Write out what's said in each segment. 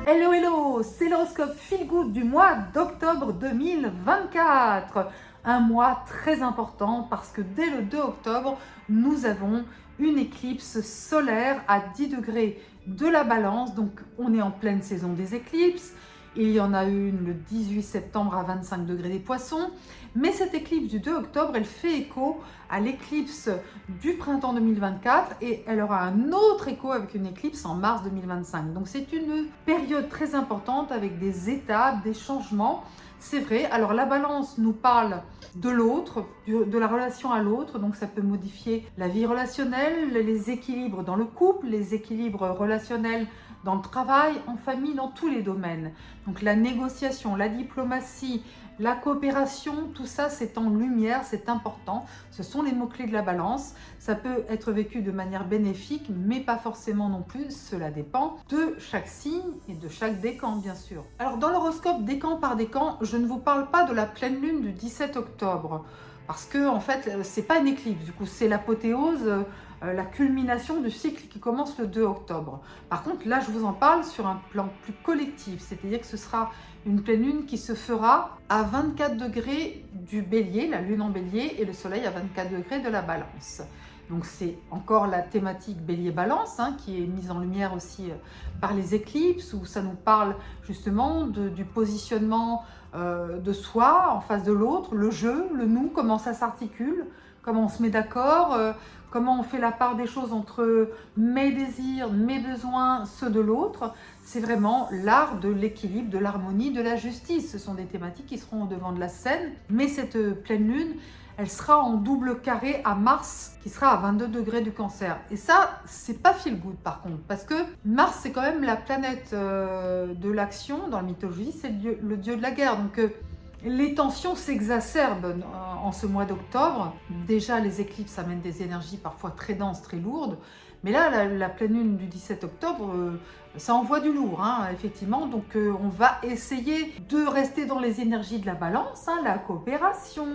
Hello hello, c'est l'horoscope Feel Good du mois d'octobre 2024. Un mois très important parce que dès le 2 octobre, nous avons une éclipse solaire à 10 degrés de la Balance. Donc on est en pleine saison des éclipses. Il y en a une le 18 septembre à 25 degrés des Poissons. Mais cette éclipse du 2 octobre, elle fait écho à l'éclipse du printemps 2024 et elle aura un autre écho avec une éclipse en mars 2025. Donc c'est une période très importante avec des étapes, des changements. C'est vrai, alors la Balance nous parle de l'autre, de la relation à l'autre, donc ça peut modifier la vie relationnelle, les équilibres dans le couple, les équilibres relationnels dans le travail, en famille, dans tous les domaines. Donc la négociation, la diplomatie, la coopération, tout ça c'est en lumière, c'est important. Ce sont les mots-clés de la Balance. Ça peut être vécu de manière bénéfique, mais pas forcément non plus. Cela dépend de chaque signe et de chaque décan, bien sûr. Alors dans l'horoscope décan par décan, je ne vous parle pas de la pleine lune du 17 octobre. Parce que en fait, c'est pas une éclipse, du coup c'est l'apothéose, la culmination du cycle qui commence le 2 octobre. Par contre, là je vous en parle sur un plan plus collectif, c'est-à-dire que ce sera une pleine lune qui se fera à 24 degrés du Bélier, la lune en Bélier, et le soleil à 24 degrés de la Balance. Donc c'est encore la thématique Bélier-Balance qui est mise en lumière aussi par les éclipses, où ça nous parle justement du positionnement de soi en face de l'autre, le jeu, le nous, comment ça s'articule, comment on se met d'accord, comment on fait la part des choses entre mes désirs, mes besoins, ceux de l'autre. C'est vraiment l'art de l'équilibre, de l'harmonie, de la justice. Ce sont des thématiques qui seront au devant de la scène, mais cette pleine lune, elle sera en double carré à Mars, qui sera à 22 degrés du Cancer. Et ça, c'est pas feel good par contre, parce que Mars, c'est quand même la planète de l'action. Dans la mythologie, c'est le dieu de la guerre. Donc les tensions s'exacerbent en ce mois d'octobre. Déjà, les éclipses amènent des énergies parfois très denses, très lourdes. Mais là, la pleine lune du 17 octobre, ça envoie du lourd, effectivement. Donc, on va essayer de rester dans les énergies de la Balance, la coopération,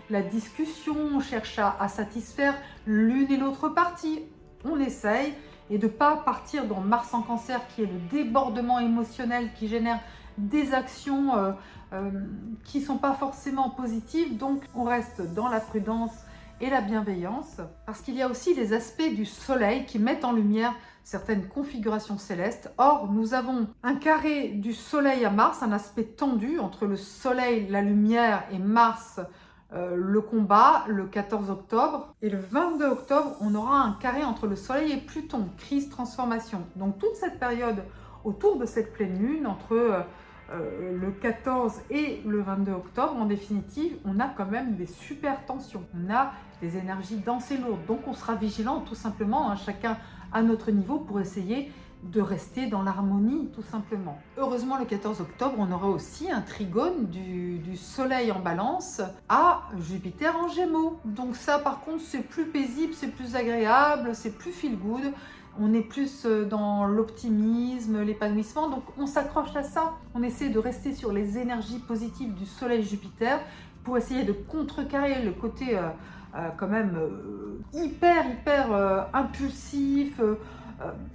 la discussion. On cherche à satisfaire l'une et l'autre partie. On essaye. Et de ne pas partir dans Mars en Cancer, qui est le débordement émotionnel qui génère des actions qui ne sont pas forcément positives. Donc, on reste dans la prudence et la bienveillance, parce qu'il y a aussi les aspects du soleil qui mettent en lumière certaines configurations célestes. Or, nous avons un carré du soleil à Mars, un aspect tendu entre le soleil, la lumière, et Mars, le combat, le 14 octobre. Et le 22 octobre, on aura un carré entre le soleil et Pluton, crise, transformation. Donc toute cette période autour de cette pleine lune, entre le 14 et le 22 octobre, en définitive, on a quand même des super tensions. On a des énergies denses et lourdes. Donc on sera vigilant tout simplement, chacun à notre niveau, pour essayer de rester dans l'harmonie tout simplement. Heureusement, le 14 octobre, on aura aussi un trigone du soleil en Balance à Jupiter en Gémeaux. Donc ça, par contre, c'est plus paisible, c'est plus agréable, c'est plus feel good. On est plus dans l'optimisme, l'épanouissement, donc on s'accroche à ça. On essaie de rester sur les énergies positives du soleil Jupiter pour essayer de contrecarrer le côté quand même hyper impulsif,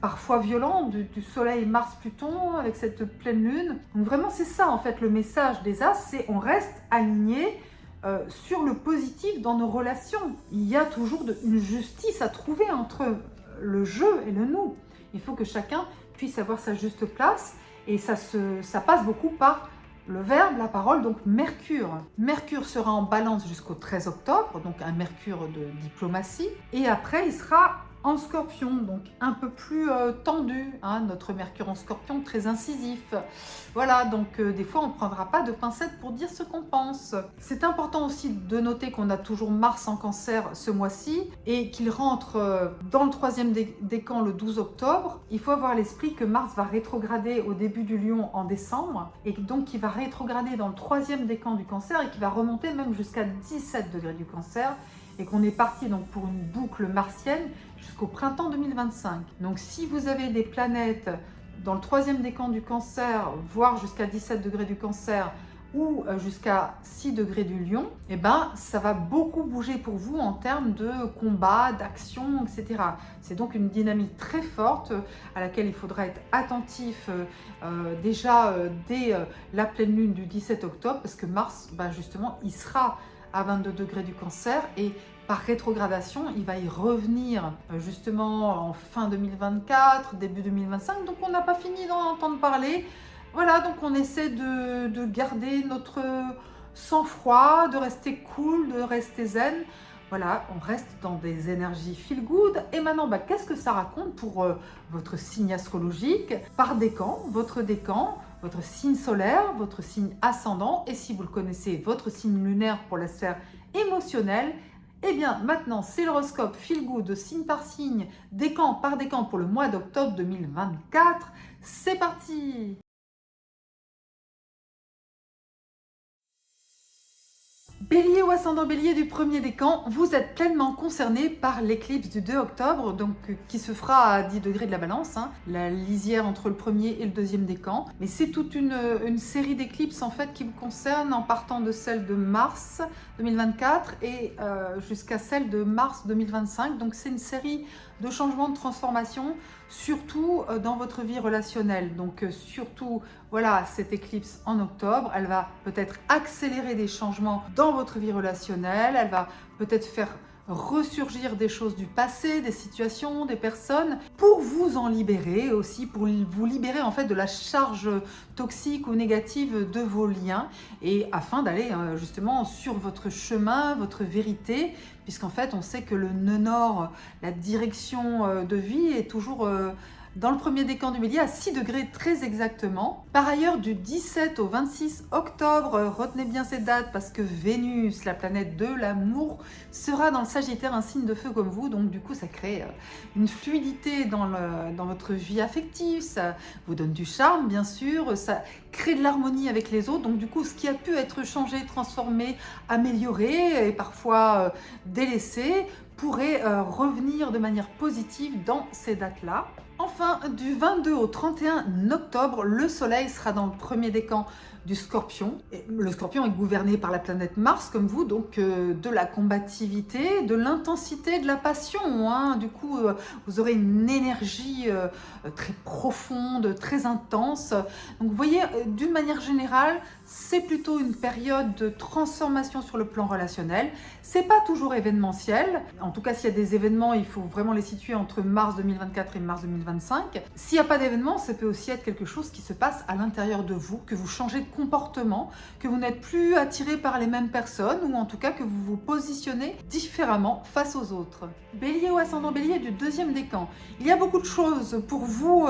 parfois violent du soleil Mars-Pluton avec cette pleine lune. Donc vraiment c'est ça en fait le message des As, c'est on reste aligné sur le positif dans nos relations. Il y a toujours une justice à trouver entre le jeu et le nous. Il faut que chacun puisse avoir sa juste place, et ça passe beaucoup par le verbe, la parole, donc Mercure. Mercure sera en Balance jusqu'au 13 octobre, donc un Mercure de diplomatie, et après il sera en Scorpion, donc un peu plus tendu, notre Mercure en Scorpion, très incisif. Voilà, donc des fois on ne prendra pas de pincettes pour dire ce qu'on pense. C'est important aussi de noter qu'on a toujours Mars en Cancer ce mois-ci et qu'il rentre dans le troisième décan le 12 octobre. Il faut avoir à l'esprit que Mars va rétrograder au début du Lion en décembre, et donc il va rétrograder dans le troisième décan du Cancer et qui va remonter même jusqu'à 17 degrés du Cancer, et qu'on est parti donc pour une boucle martienne jusqu'au printemps 2025. Donc si vous avez des planètes dans le troisième décan du Cancer, voire jusqu'à 17 degrés du Cancer, ou jusqu'à 6 degrés du lion, et ben ça va beaucoup bouger pour vous en termes de combat, d'action, etc. C'est donc une dynamique très forte à laquelle il faudra être attentif déjà dès la pleine lune du 17 octobre, parce que Mars, justement, il sera à 22 degrés du Cancer et par rétrogradation, il va y revenir justement en fin 2024, début 2025, donc on n'a pas fini d'en entendre parler. Voilà, donc on essaie de garder notre sang-froid, de rester cool, de rester zen. Voilà, on reste dans des énergies feel good. Et maintenant, qu'est-ce que ça raconte pour votre signe astrologique? Par décan, votre signe solaire, votre signe ascendant, et si vous le connaissez, votre signe lunaire pour la sphère émotionnelle. Eh bien, maintenant, c'est l'horoscope feel good, signe par signe, décan par décan pour le mois d'octobre 2024. C'est parti! Bélier ou ascendant Bélier du premier décan, vous êtes pleinement concerné par l'éclipse du 2 octobre, donc qui se fera à 10 degrés de la balance, la lisière entre le premier et le deuxième décan. Mais c'est toute une série d'éclipses en fait qui vous concerne en partant de celle de mars 2024 et jusqu'à celle de mars 2025. Donc c'est une série de changements, de transformations, surtout dans votre vie relationnelle. Donc surtout, voilà, cette éclipse en octobre, elle va peut-être accélérer des changements dans votre vie relationnelle, elle va peut-être faire ressurgir des choses du passé, des situations, des personnes, pour vous en libérer aussi, pour vous libérer en fait de la charge toxique ou négative de vos liens, et afin d'aller justement sur votre chemin, votre vérité, puisqu'en fait on sait que le nœud nord, la direction de vie est toujours dans le premier décan du Bélier à 6 degrés très exactement. Par ailleurs, du 17 au 26 octobre, retenez bien cette date parce que Vénus, la planète de l'amour, sera dans le Sagittaire, un signe de feu comme vous. Donc du coup, ça crée une fluidité dans votre vie affective, ça vous donne du charme bien sûr, ça crée de l'harmonie avec les autres. Donc du coup, ce qui a pu être changé, transformé, amélioré et parfois délaissé, pourrait revenir de manière positive dans ces dates-là. Enfin, du 22 au 31 octobre, le Soleil sera dans le premier décan du Scorpion. Et le Scorpion est gouverné par la planète Mars, comme vous, donc de la combativité, de l'intensité, de la passion. Du coup, vous aurez une énergie très profonde, très intense. Donc, vous voyez, d'une manière générale, c'est plutôt une période de transformation sur le plan relationnel. C'est pas toujours événementiel. En tout cas, s'il y a des événements, il faut vraiment les situer entre mars 2024 et mars 2025. S'il n'y a pas d'événement, ça peut aussi être quelque chose qui se passe à l'intérieur de vous, que vous changez de comportement, que vous n'êtes plus attiré par les mêmes personnes, ou en tout cas que vous vous positionnez différemment face aux autres. Bélier ou ascendant Bélier du deuxième décan. Il y a beaucoup de choses pour vous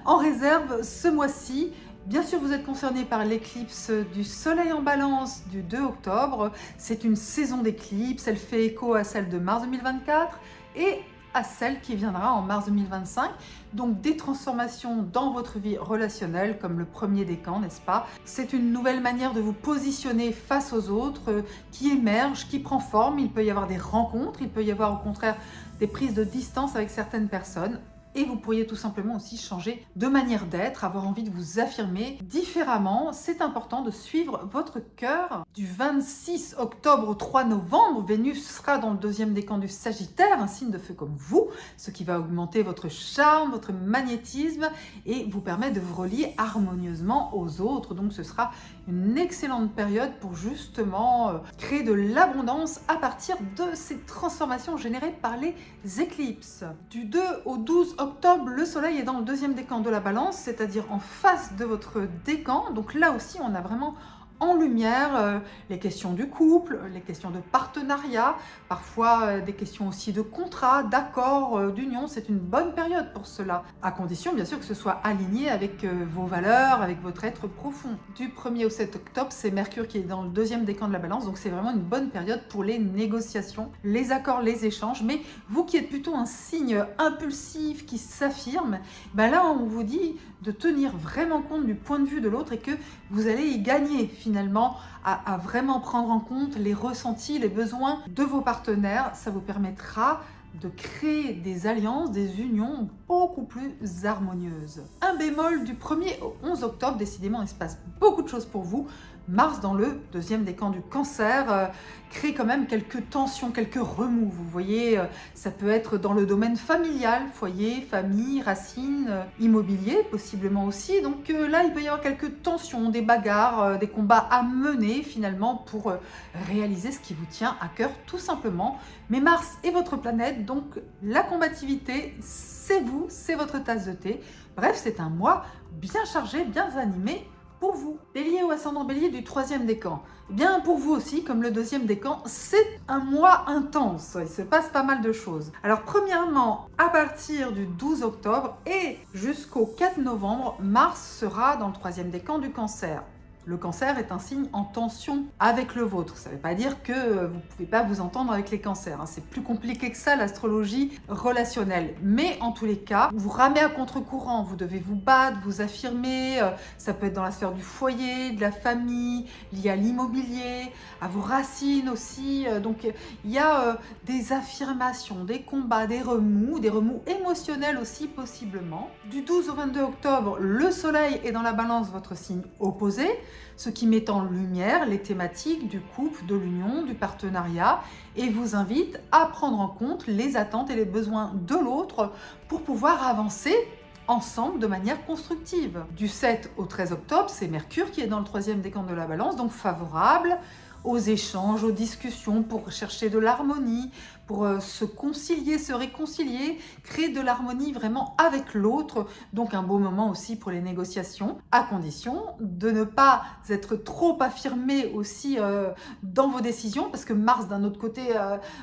en réserve ce mois-ci. Bien sûr, vous êtes concerné par l'éclipse du Soleil en Balance du 2 octobre. C'est une saison d'éclipse, elle fait écho à celle de mars 2024 et à celle qui viendra en mars 2025. Donc des transformations dans votre vie relationnelle comme le premier décan, n'est-ce pas? C'est une nouvelle manière de vous positionner face aux autres qui émerge, qui prend forme. Il peut y avoir des rencontres, il peut y avoir au contraire des prises de distance avec certaines personnes. Et vous pourriez tout simplement aussi changer de manière d'être, avoir envie de vous affirmer différemment. C'est important de suivre votre cœur. Du 26 octobre au 3 novembre, Vénus sera dans le deuxième décan du Sagittaire, un signe de feu comme vous, ce qui va augmenter votre charme, votre magnétisme et vous permettre de vous relier harmonieusement aux autres. Donc ce sera une excellente période pour justement créer de l'abondance à partir de ces transformations générées par les éclipses. Du 2 au 12 octobre, le Soleil est dans le deuxième décan de la Balance, c'est-à-dire en face de votre décan. Donc là aussi, on a vraiment en lumière les questions du couple, les questions de partenariat, parfois des questions aussi de contrat, d'accord, d'union. C'est une bonne période pour cela, à condition bien sûr que ce soit aligné avec vos valeurs, avec votre être profond. Du 1er au 7 octobre, c'est Mercure qui est dans le deuxième décan de la Balance, donc c'est vraiment une bonne période pour les négociations, les accords, les échanges. Mais vous qui êtes plutôt un signe impulsif qui s'affirme, là on vous dit de tenir vraiment compte du point de vue de l'autre et que vous allez y gagner finalement à vraiment prendre en compte les ressentis, les besoins de vos partenaires. Ça vous permettra de créer des alliances, des unions beaucoup plus harmonieuses. Un bémol du 1er au 11 octobre, décidément il se passe beaucoup de choses pour vous. Mars dans le deuxième décan du Cancer crée quand même quelques tensions, quelques remous. Vous voyez, ça peut être dans le domaine familial, foyer, famille, racines, immobilier possiblement aussi. Donc là, il peut y avoir quelques tensions, des bagarres, des combats à mener finalement pour réaliser ce qui vous tient à cœur tout simplement. Mais Mars est votre planète, donc la combativité, c'est vous, c'est votre tasse de thé. Bref, c'est un mois bien chargé, bien animé pour vous. Bélier ou ascendant Bélier du troisième décan. Eh bien, pour vous aussi, comme le deuxième décan, c'est un mois intense. Il se passe pas mal de choses. Alors, premièrement, à partir du 12 octobre et jusqu'au 4 novembre, Mars sera dans le troisième décan du Cancer. Le Cancer est un signe en tension avec le vôtre. Ça ne veut pas dire que vous ne pouvez pas vous entendre avec les cancers. C'est plus compliqué que ça, l'astrologie relationnelle. Mais en tous les cas, vous ramez à contre-courant. Vous devez vous battre, vous affirmer. Ça peut être dans la sphère du foyer, de la famille, lié à l'immobilier, à vos racines aussi. Donc, il y a des affirmations, des combats, des remous émotionnels aussi possiblement. Du 12 au 22 octobre, le Soleil est dans la Balance, votre signe opposé, ce qui met en lumière les thématiques du couple, de l'union, du partenariat et vous invite à prendre en compte les attentes et les besoins de l'autre pour pouvoir avancer ensemble de manière constructive. Du 7 au 13 octobre, c'est Mercure qui est dans le troisième décan de la Balance, donc favorable aux échanges, aux discussions pour chercher de l'harmonie, pour se concilier, se réconcilier, créer de l'harmonie vraiment avec l'autre. Donc un beau moment aussi pour les négociations, à condition de ne pas être trop affirmé aussi dans vos décisions, parce que Mars d'un autre côté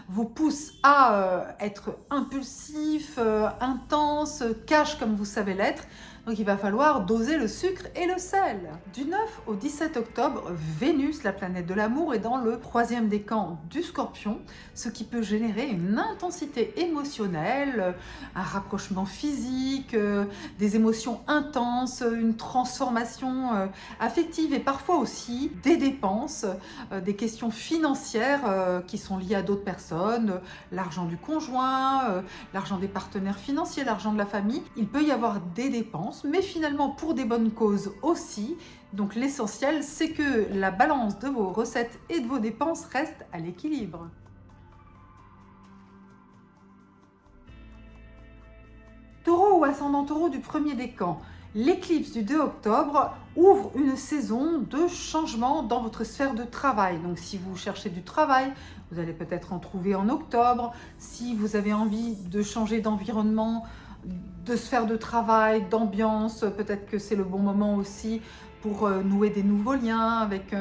vous pousse à être impulsif, intense, cash comme vous savez l'être. Donc il va falloir doser le sucre et le sel. Du 9 au 17 octobre, Vénus, la planète de l'amour, est dans le troisième décan du Scorpion, ce qui peut générer une intensité émotionnelle, un rapprochement physique, des émotions intenses, une transformation affective et parfois aussi des dépenses, des questions financières qui sont liées à d'autres personnes, l'argent du conjoint, l'argent des partenaires financiers, l'argent de la famille. Il peut y avoir des dépenses, mais finalement pour des bonnes causes aussi. Donc l'essentiel, c'est que la balance de vos recettes et de vos dépenses reste à l'équilibre. Taureau ou ascendant Taureau du premier décan. L'éclipse du 2 octobre ouvre une saison de changement dans votre sphère de travail. Donc si vous cherchez du travail, vous allez peut-être en trouver en octobre. Si vous avez envie de changer d'environnement, de sphère de travail, d'ambiance, peut-être que c'est le bon moment aussi pour nouer des nouveaux liens avec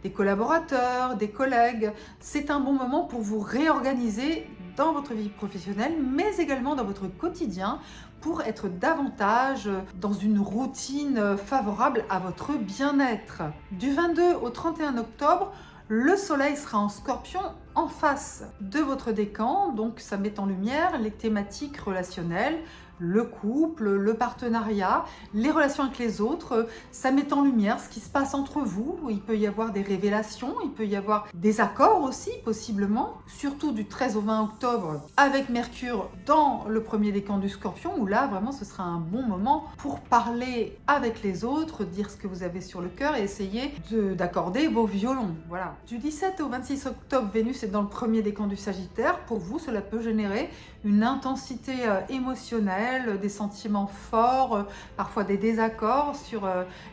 des collaborateurs, des collègues. C'est un bon moment pour vous réorganiser dans votre vie professionnelle, mais également dans votre quotidien pour être davantage dans une routine favorable à votre bien-être. Du 22 au 31 octobre, le Soleil sera en Scorpion en face de votre décan, donc ça met en lumière les thématiques relationnelles, le couple, le partenariat, les relations avec les autres. Ça met en lumière ce qui se passe entre vous. Il peut y avoir des révélations, il peut y avoir des accords aussi possiblement, surtout du 13 au 20 octobre avec Mercure dans le premier décan du Scorpion, où là vraiment ce sera un bon moment pour parler avec les autres, dire ce que vous avez sur le cœur et essayer d'accorder vos violons. Voilà. Du 17 au 26 octobre, Vénus est dans le premier décan du Sagittaire. Pour vous, cela peut générer une intensité émotionnelle, des sentiments forts, parfois des désaccords sur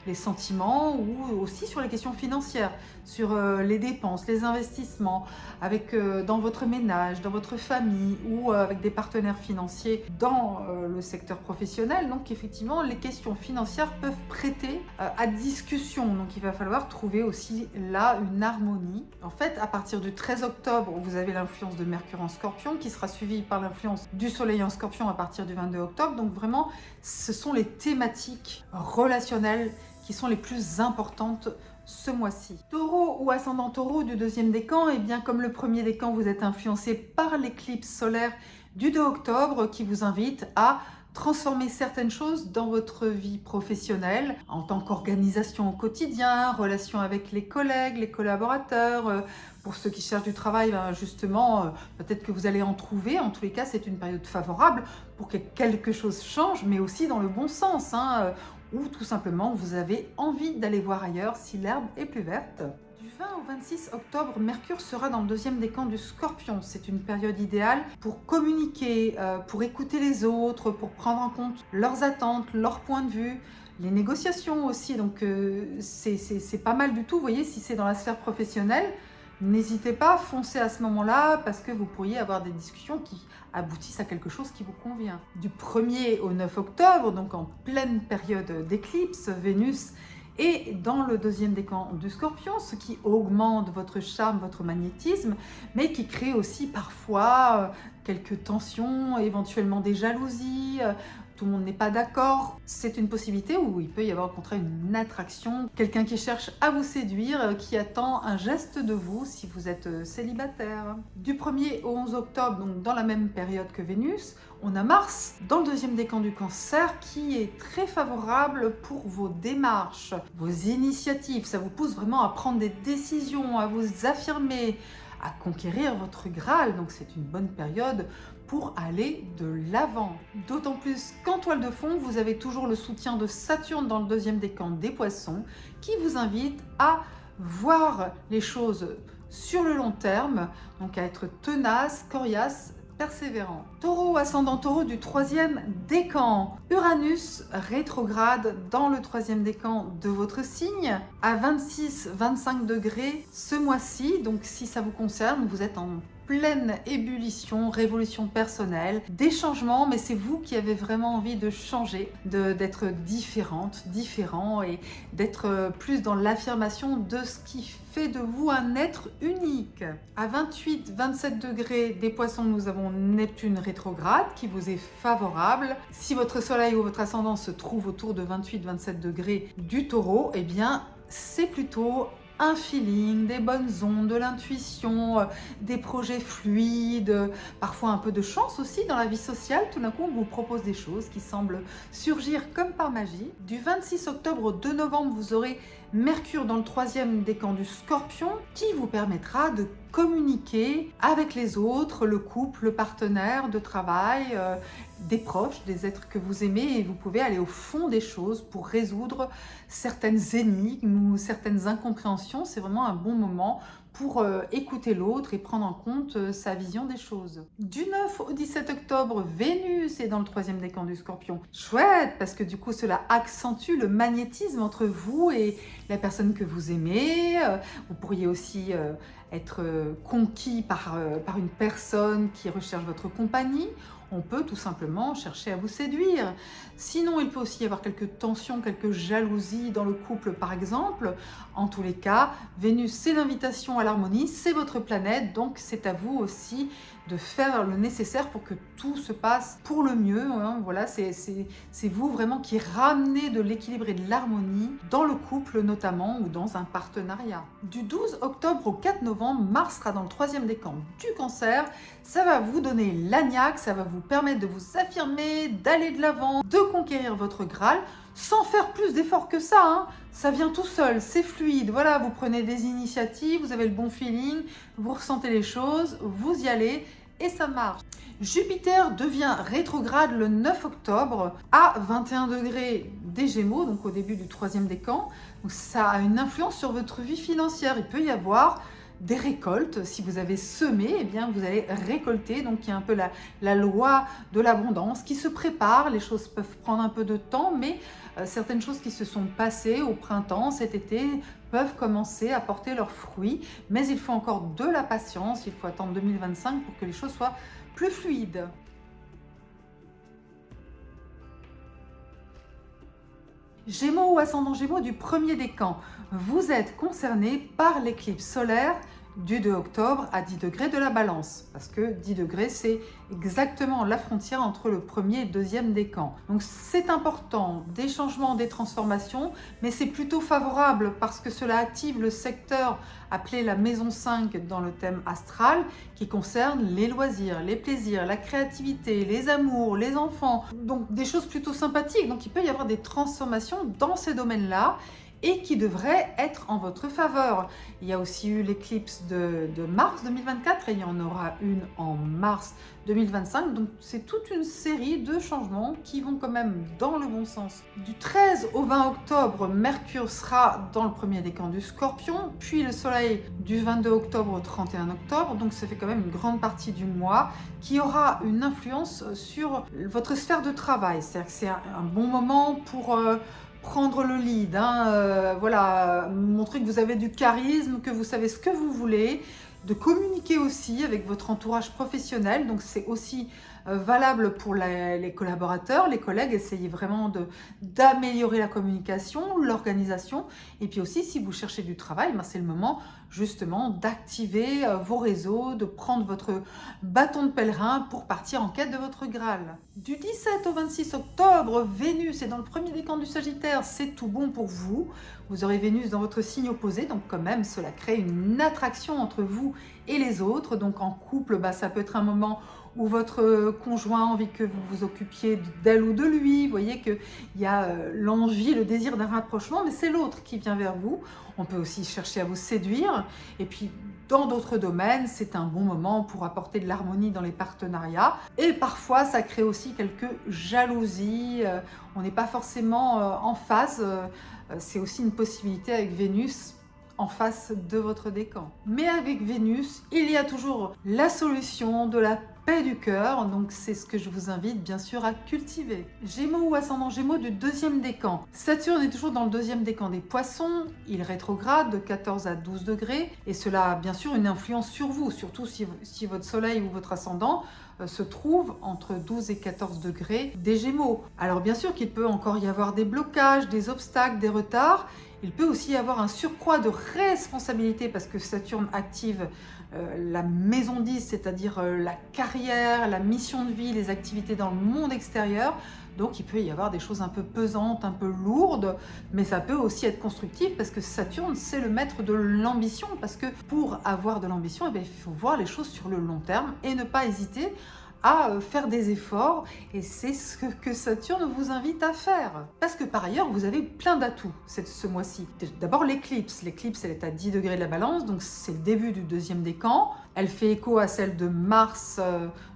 les sentiments ou aussi sur les questions financières, sur les dépenses, les investissements, avec dans votre ménage, dans votre famille ou avec des partenaires financiers dans le secteur professionnel. Donc effectivement, les questions financières peuvent prêter à discussion. Donc il va falloir trouver aussi là une harmonie. En fait, à partir du 13 octobre, vous avez l'influence de Mercure en Scorpion qui sera suivie par l'influence du Soleil en Scorpion à partir du 22 octobre. Donc vraiment, ce sont les thématiques relationnelles qui sont les plus importantes ce mois-ci. Taureau ou ascendant Taureau du deuxième décan, et bien comme le premier décan, vous êtes influencé par l'éclipse solaire du 2 octobre qui vous invite à transformer certaines choses dans votre vie professionnelle, en tant qu'organisation au quotidien, relation avec les collègues, les collaborateurs. Pour ceux qui cherchent du travail, justement, peut-être que vous allez en trouver. En tous les cas, c'est une période favorable pour que quelque chose change, mais aussi dans le bon sens, ou tout simplement vous avez envie d'aller voir ailleurs si l'herbe est plus verte. Du 20 au 26 octobre, Mercure sera dans le deuxième décan du Scorpion. C'est une période idéale pour communiquer, pour écouter les autres, pour prendre en compte leurs attentes, leurs points de vue, les négociations aussi. Donc c'est pas mal du tout. Vous voyez, si c'est dans la sphère professionnelle, n'hésitez pas, foncez à ce moment-là parce que vous pourriez avoir des discussions qui aboutissent à quelque chose qui vous convient. Du 1er au 9 octobre, donc en pleine période d'éclipse, Vénus est dans le deuxième décan du Scorpion, ce qui augmente votre charme, votre magnétisme, mais qui crée aussi parfois quelques tensions, éventuellement des jalousies. Tout le monde n'est pas d'accord, c'est une possibilité où il peut y avoir au contraire une attraction, quelqu'un qui cherche à vous séduire, qui attend un geste de vous si vous êtes célibataire. Du 1er au 11 octobre, donc dans la même période que Vénus, on a Mars dans le deuxième décan du Cancer qui est très favorable pour vos démarches, vos initiatives. Ça vous pousse vraiment à prendre des décisions, à vous affirmer, à conquérir votre Graal. Donc c'est une bonne période pour aller de l'avant. D'autant plus qu'en toile de fond, vous avez toujours le soutien de Saturne dans le deuxième décan des Poissons qui vous invite à voir les choses sur le long terme, donc à être tenace, coriace, persévérant. Taureau, ascendant Taureau du troisième décan. Uranus rétrograde dans le troisième décan de votre signe à 26-25 degrés ce mois-ci. Donc si ça vous concerne, vous êtes en pleine ébullition, révolution personnelle, des changements, mais c'est vous qui avez vraiment envie de changer, d'être différente, différent et d'être plus dans l'affirmation de ce qui fait de vous un être unique. À 28-27 degrés des Poissons, nous avons Neptune rétrograde qui vous est favorable. Si votre soleil ou votre ascendant se trouve autour de 28-27 degrés du Taureau, eh bien c'est plutôt un feeling, des bonnes ondes, de l'intuition, des projets fluides, parfois un peu de chance aussi dans la vie sociale. Tout d'un coup, on vous propose des choses qui semblent surgir comme par magie. Du 26 octobre au 2 novembre, vous aurez Mercure dans le troisième décan du Scorpion qui vous permettra de communiquer avec les autres, le couple, le partenaire de travail, des proches, des êtres que vous aimez, et vous pouvez aller au fond des choses pour résoudre certaines énigmes ou certaines incompréhensions. C'est vraiment un bon moment pour écouter l'autre et prendre en compte sa vision des choses. Du 9 au 17 octobre, Vénus est dans le troisième décan du Scorpion. Chouette, parce que du coup, cela accentue le magnétisme entre vous et la personne que vous aimez. Vous pourriez aussi être conquis par une personne qui recherche votre compagnie. On peut tout simplement chercher à vous séduire. Sinon, il peut aussi y avoir quelques tensions, quelques jalousies dans le couple, par exemple. En tous les cas, Vénus, c'est l'invitation à l'harmonie, c'est votre planète, donc c'est à vous aussi de faire le nécessaire pour que tout se passe pour le mieux. Voilà, c'est vous vraiment qui ramenez de l'équilibre et de l'harmonie dans le couple notamment ou dans un partenariat. Du 12 octobre au 4 novembre, Mars sera dans le troisième décan du Cancer. Ça va vous donner la niaque, ça va vous permettre de vous affirmer, d'aller de l'avant, de conquérir votre Graal sans faire plus d'efforts que ça. Ça vient tout seul, c'est fluide. Voilà, vous prenez des initiatives, vous avez le bon feeling, vous ressentez les choses, vous y allez et ça marche. Jupiter devient rétrograde le 9 octobre à 21 degrés des Gémeaux, donc au début du troisième décan. Donc ça a une influence sur votre vie financière. Il peut y avoir des récoltes. Si vous avez semé, eh bien vous allez récolter. Donc il y a un peu la loi de l'abondance qui se prépare. Les choses peuvent prendre un peu de temps, mais certaines choses qui se sont passées au printemps, cet été, peuvent commencer à porter leurs fruits. Mais il faut encore de la patience. Il faut attendre 2025 pour que les choses soient plus fluides. Gémeaux ou ascendant Gémeaux du premier décan, vous êtes concerné par l'éclipse solaire du 2 octobre à 10 degrés de la balance. Parce que 10 degrés, c'est exactement la frontière entre le premier et le deuxième décan. Donc c'est important, des changements, des transformations, mais c'est plutôt favorable parce que cela active le secteur appelé la maison 5 dans le thème astral, qui concerne les loisirs, les plaisirs, la créativité, les amours, les enfants. Donc des choses plutôt sympathiques. Donc il peut y avoir des transformations dans ces domaines-là et qui devrait être en votre faveur. Il y a aussi eu l'éclipse de mars 2024 et il y en aura une en mars 2025. Donc c'est toute une série de changements qui vont quand même dans le bon sens. Du 13 au 20 octobre, Mercure sera dans le premier décan du Scorpion, puis le Soleil du 22 octobre au 31 octobre. Donc ça fait quand même une grande partie du mois qui aura une influence sur votre sphère de travail. C'est-à-dire que c'est un bon moment pour prendre le lead, voilà, montrer que vous avez du charisme, que vous savez ce que vous voulez, de communiquer aussi avec votre entourage professionnel. Donc c'est aussi valable pour les collaborateurs, les collègues. Essayez vraiment d'améliorer la communication, l'organisation. Et puis aussi, si vous cherchez du travail, c'est le moment justement d'activer vos réseaux, de prendre votre bâton de pèlerin pour partir en quête de votre Graal. Du 17 au 26 octobre, Vénus est dans le premier décan du Sagittaire. C'est tout bon pour vous. Vous aurez Vénus dans votre signe opposé, donc quand même, cela crée une attraction entre vous et les autres. Donc en couple, ça peut être un moment où votre conjoint a envie que vous vous occupiez d'elle ou de lui. Vous voyez qu'il y a l'envie, le désir d'un rapprochement, mais c'est l'autre qui vient vers vous. On peut aussi chercher à vous séduire. Et puis, dans d'autres domaines, c'est un bon moment pour apporter de l'harmonie dans les partenariats. Et parfois, ça crée aussi quelques jalousies. On n'est pas forcément en phase. C'est aussi une possibilité avec Vénus en face de votre décan. Mais avec Vénus, il y a toujours la solution de la paix du cœur, donc c'est ce que je vous invite bien sûr à cultiver. Gémeaux ou ascendant Gémeaux du deuxième décan. Saturne est toujours dans le deuxième décan des Poissons, il rétrograde de 14 à 12 degrés et cela a bien sûr une influence sur vous, surtout si votre soleil ou votre ascendant se trouve entre 12 et 14 degrés des Gémeaux. Alors bien sûr qu'il peut encore y avoir des blocages, des obstacles, des retards. Il peut aussi y avoir un surcroît de responsabilité parce que Saturne active la maison 10, c'est-à-dire la carrière, la mission de vie, les activités dans le monde extérieur. Donc il peut y avoir des choses un peu pesantes, un peu lourdes, mais ça peut aussi être constructif parce que Saturne, c'est le maître de l'ambition. Parce que pour avoir de l'ambition, il faut voir les choses sur le long terme et ne pas hésiter à faire des efforts, et c'est ce que Saturne vous invite à faire. Parce que par ailleurs, vous avez plein d'atouts ce mois-ci. D'abord l'éclipse. L'éclipse, elle est à 10 degrés de la balance, donc c'est le début du deuxième décan. Elle fait écho à celle de mars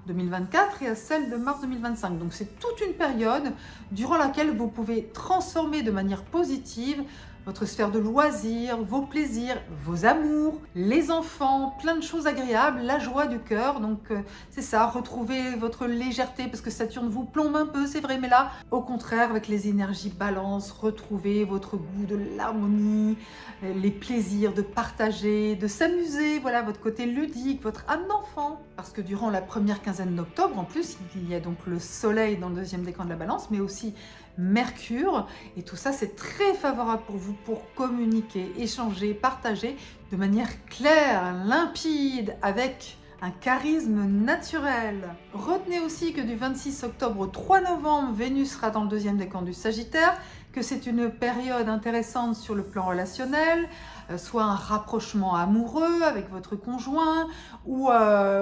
2024 et à celle de mars 2025. Donc c'est toute une période durant laquelle vous pouvez transformer de manière positive votre sphère de loisirs, vos plaisirs, vos amours, les enfants, plein de choses agréables, la joie du cœur. Donc c'est ça, retrouver votre légèreté parce que Saturne vous plombe un peu, c'est vrai, mais là, au contraire, avec les énergies balance, retrouvez votre goût de l'harmonie, les plaisirs de partager, de s'amuser, voilà, votre côté ludique, votre âme d'enfant. Parce que durant la première quinzaine d'octobre, en plus, il y a donc le soleil dans le deuxième décan de la balance, mais aussi Mercure, et tout ça c'est très favorable pour vous pour communiquer, échanger, partager de manière claire, limpide, avec un charisme naturel. Retenez aussi que du 26 octobre au 3 novembre, Vénus sera dans le deuxième décan du Sagittaire, que c'est une période intéressante sur le plan relationnel, soit un rapprochement amoureux avec votre conjoint, ou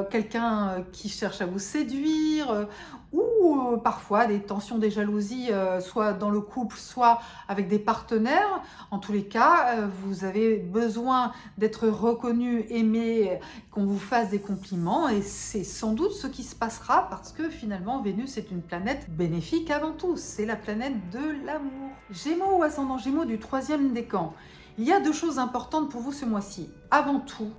quelqu'un qui cherche à vous séduire, ou parfois des tensions, des jalousies, soit dans le couple, soit avec des partenaires. En tous les cas, vous avez besoin d'être reconnu, aimé, qu'on vous fasse des compliments, et c'est sans doute ce qui se passera parce que finalement Vénus est une planète bénéfique avant tout, c'est la planète de l'amour. Gémeaux ou ascendant Gémeaux du troisième décan. Il y a deux choses importantes pour vous ce mois-ci. Avant tout,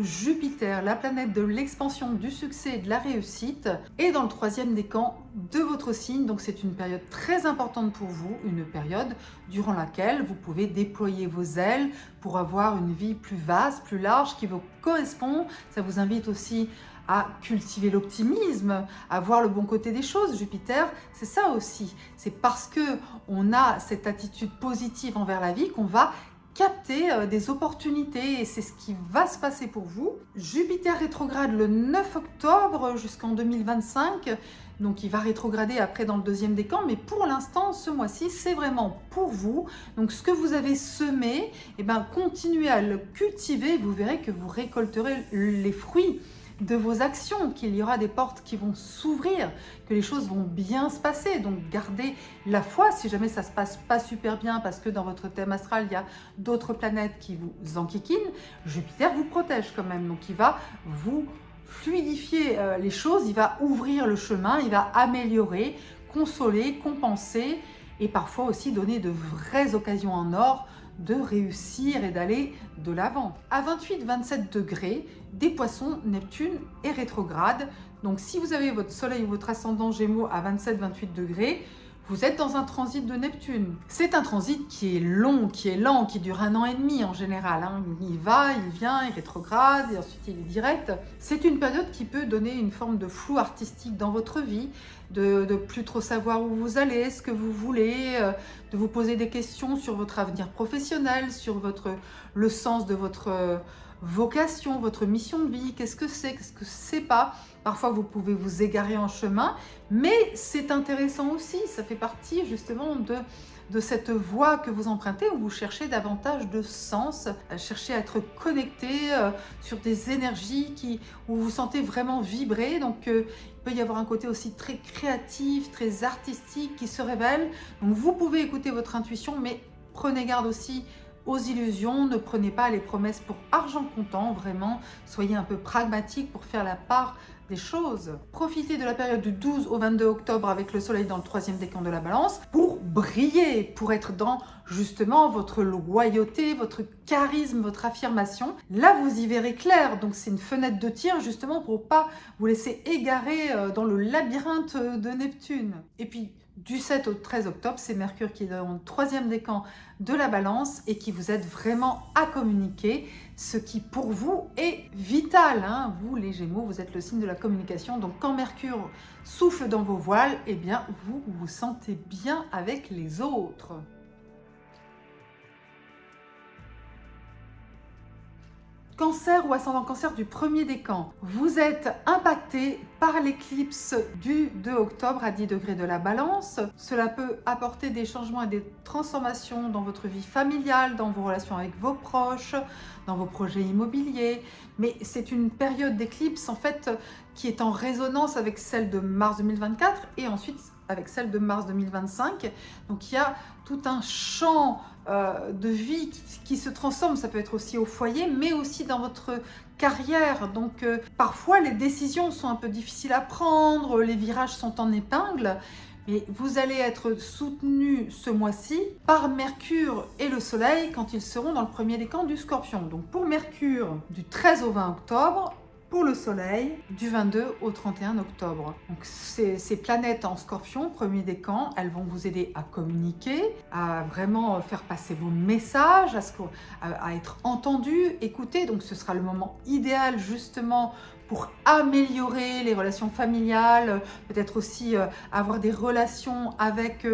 Jupiter, la planète de l'expansion, du succès et de la réussite, est dans le troisième décan de votre signe. Donc c'est une période très importante pour vous, une période durant laquelle vous pouvez déployer vos ailes pour avoir une vie plus vaste, plus large, qui vous correspond. Ça vous invite aussi à cultiver l'optimisme, à voir le bon côté des choses. Jupiter, c'est ça aussi. C'est parce que on a cette attitude positive envers la vie qu'on va capter des opportunités et c'est ce qui va se passer pour vous. Jupiter rétrograde le 9 octobre jusqu'en 2025. Donc il va rétrograder après dans le deuxième décan, mais pour l'instant, ce mois-ci, c'est vraiment pour vous. Donc ce que vous avez semé, eh ben, continuez à le cultiver, vous verrez que vous récolterez les fruits de vos actions, qu'il y aura des portes qui vont s'ouvrir, que les choses vont bien se passer. Donc gardez la foi si jamais ça se passe pas super bien parce que dans votre thème astral, il y a d'autres planètes qui vous enquiquinent. Jupiter vous protège quand même, donc il va vous fluidifier les choses, il va ouvrir le chemin, il va améliorer, consoler, compenser et parfois aussi donner de vraies occasions en or de réussir et d'aller de l'avant. À 28-27 degrés, des poissons, Neptune est rétrograde. Donc si vous avez votre soleil ou votre ascendant Gémeaux à 27-28 degrés, vous êtes dans un transit de Neptune. C'est un transit qui est long, qui est lent, qui dure 1 an et demi en général. Il va, il vient, il rétrograde et ensuite il est direct. C'est une période qui peut donner une forme de flou artistique dans votre vie, de plus trop savoir où vous allez, ce que vous voulez, de vous poser des questions sur votre avenir professionnel, sur le sens de votre vocation, votre mission de vie, qu'est-ce que c'est pas. Parfois, vous pouvez vous égarer en chemin, mais c'est intéressant aussi. Ça fait partie justement de cette voie que vous empruntez où vous cherchez davantage de sens, cherchez à être connecté sur des énergies où vous sentez vraiment vibrer. Donc, il peut y avoir un côté aussi très créatif, très artistique qui se révèle. Donc, vous pouvez écouter votre intuition, mais prenez garde aussi aux illusions, ne prenez pas les promesses pour argent comptant, vraiment, soyez un peu pragmatique pour faire la part des choses. Profitez de la période du 12 au 22 octobre avec le soleil dans le 3e décan de la balance pour briller, pour être dans justement votre loyauté, votre charisme, votre affirmation. Là, vous y verrez clair, donc c'est une fenêtre de tir justement pour pas vous laisser égarer dans le labyrinthe de Neptune. Et puis, du 7 au 13 octobre, c'est Mercure qui est dans le 3e décan de la balance et qui vous aide vraiment à communiquer, ce qui pour vous est vital. Vous, les Gémeaux, vous êtes le signe de la communication. Donc quand Mercure souffle dans vos voiles, eh bien vous vous sentez bien avec les autres. Cancer ou ascendant Cancer du 1er décan, vous êtes impacté par l'éclipse du 2 octobre à 10 degrés de la balance. Cela peut apporter des changements et des transformations dans votre vie familiale, dans vos relations avec vos proches, dans vos projets immobiliers. Mais c'est une période d'éclipse en fait qui est en résonance avec celle de mars 2024 et ensuite avec celle de mars 2025. Donc il y a tout un champ de vie qui se transforme. Ça peut être aussi au foyer, mais aussi dans votre carrière. Donc parfois les décisions sont un peu difficiles à prendre, les virages sont en épingle. Mais vous allez être soutenu ce mois-ci par Mercure et le Soleil quand ils seront dans le 1er décan du Scorpion. Donc pour Mercure, du 13 au 20 octobre, pour le Soleil, du 22 au 31 octobre. Donc ces planètes en Scorpion, 1er décan, elles vont vous aider à communiquer, à vraiment faire passer vos messages, à être entendu, écouté. Donc ce sera le moment idéal justement pour améliorer les relations familiales, peut-être aussi avoir des relations avec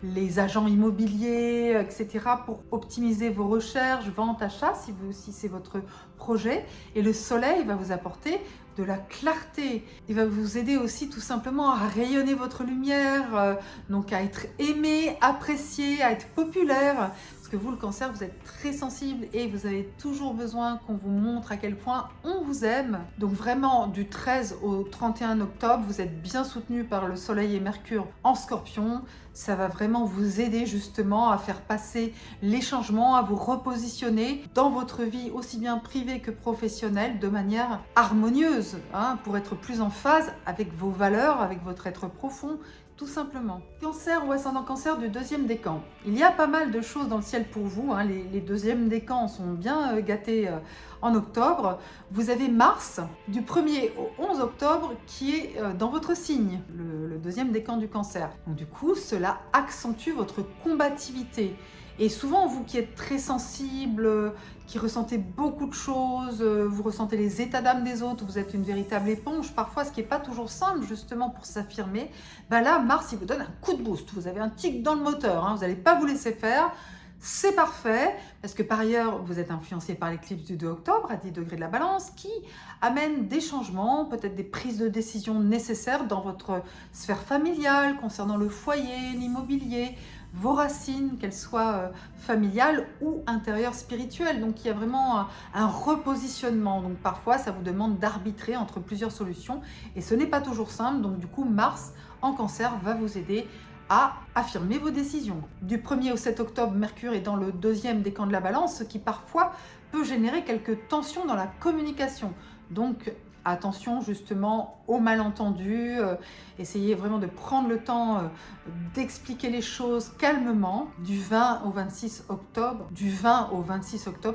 les agents immobiliers, etc. pour optimiser vos recherches, ventes, achats, si c'est votre projet. Et le soleil va vous apporter de la clarté. Il va vous aider aussi tout simplement à rayonner votre lumière, donc à être aimé, apprécié, à être populaire. Parce que vous, le Cancer, vous êtes très sensible et vous avez toujours besoin qu'on vous montre à quel point on vous aime. Donc vraiment, du 13 au 31 octobre, vous êtes bien soutenu par le Soleil et Mercure en Scorpion. Ça va vraiment vous aider justement à faire passer les changements, à vous repositionner dans votre vie aussi bien privée que professionnelle de manière harmonieuse, pour être plus en phase avec vos valeurs, avec votre être profond, tout simplement. Cancer ou ascendant Cancer du 2e décan. Il y a pas mal de choses dans le ciel pour vous. Les 2e décans sont bien gâtés en octobre. Vous avez Mars du 1er au 11 octobre qui est dans votre signe, le 2e décan du Cancer. Donc du coup, cela accentue votre combativité. Et souvent, vous qui êtes très sensible, qui ressentez beaucoup de choses, vous ressentez les états d'âme des autres, vous êtes une véritable éponge, parfois ce qui n'est pas toujours simple justement pour s'affirmer, là, Mars, il vous donne un coup de boost. Vous avez un tic dans le moteur, vous n'allez pas vous laisser faire. C'est parfait, parce que par ailleurs, vous êtes influencé par l'éclipse du 2 octobre à 10 degrés de la balance qui amène des changements, peut-être des prises de décision nécessaires dans votre sphère familiale, concernant le foyer, l'immobilier, vos racines, qu'elles soient familiales ou intérieures spirituelles. Donc il y a vraiment un repositionnement. Donc parfois, ça vous demande d'arbitrer entre plusieurs solutions et ce n'est pas toujours simple. Donc du coup, Mars en Cancer va vous aider à affirmer vos décisions. Du 1er au 7 octobre, Mercure est dans le deuxième décan de la balance, ce qui parfois peut générer quelques tensions dans la communication. Donc attention justement aux malentendus, essayez vraiment de prendre le temps d'expliquer les choses calmement. Du 20 au 26 octobre,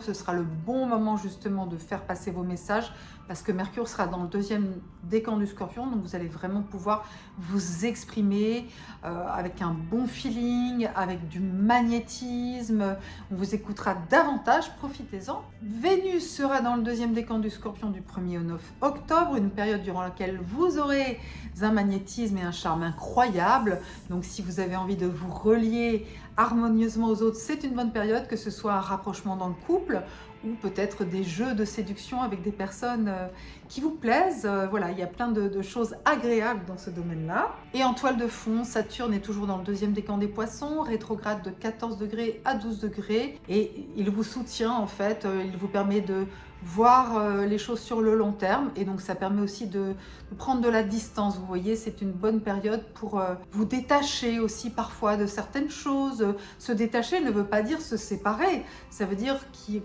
ce sera le bon moment justement de faire passer vos messages parce que Mercure sera dans le deuxième décan du Scorpion, donc vous allez vraiment pouvoir vous exprimer avec un bon feeling, avec du magnétisme, on vous écoutera davantage, profitez-en. Vénus sera dans le deuxième décan du Scorpion du 1er au 9 octobre, une période durant laquelle vous aurez un magnétisme et un charme incroyable. Donc si vous avez envie de vous relier harmonieusement aux autres, c'est une bonne période, que ce soit un rapprochement dans le couple ou peut-être des jeux de séduction avec des personnes qui vous plaisent. Voilà, il y a plein de choses agréables dans ce domaine-là. Et en toile de fond, Saturne est toujours dans le deuxième décan des Poissons, rétrograde de 14 degrés à 12 degrés. Et il vous soutient en fait, il vous permet de voir les choses sur le long terme. Et donc ça permet aussi de prendre de la distance. Vous voyez, c'est une bonne période pour vous détacher aussi parfois de certaines choses. Se détacher ne veut pas dire se séparer. Ça veut dire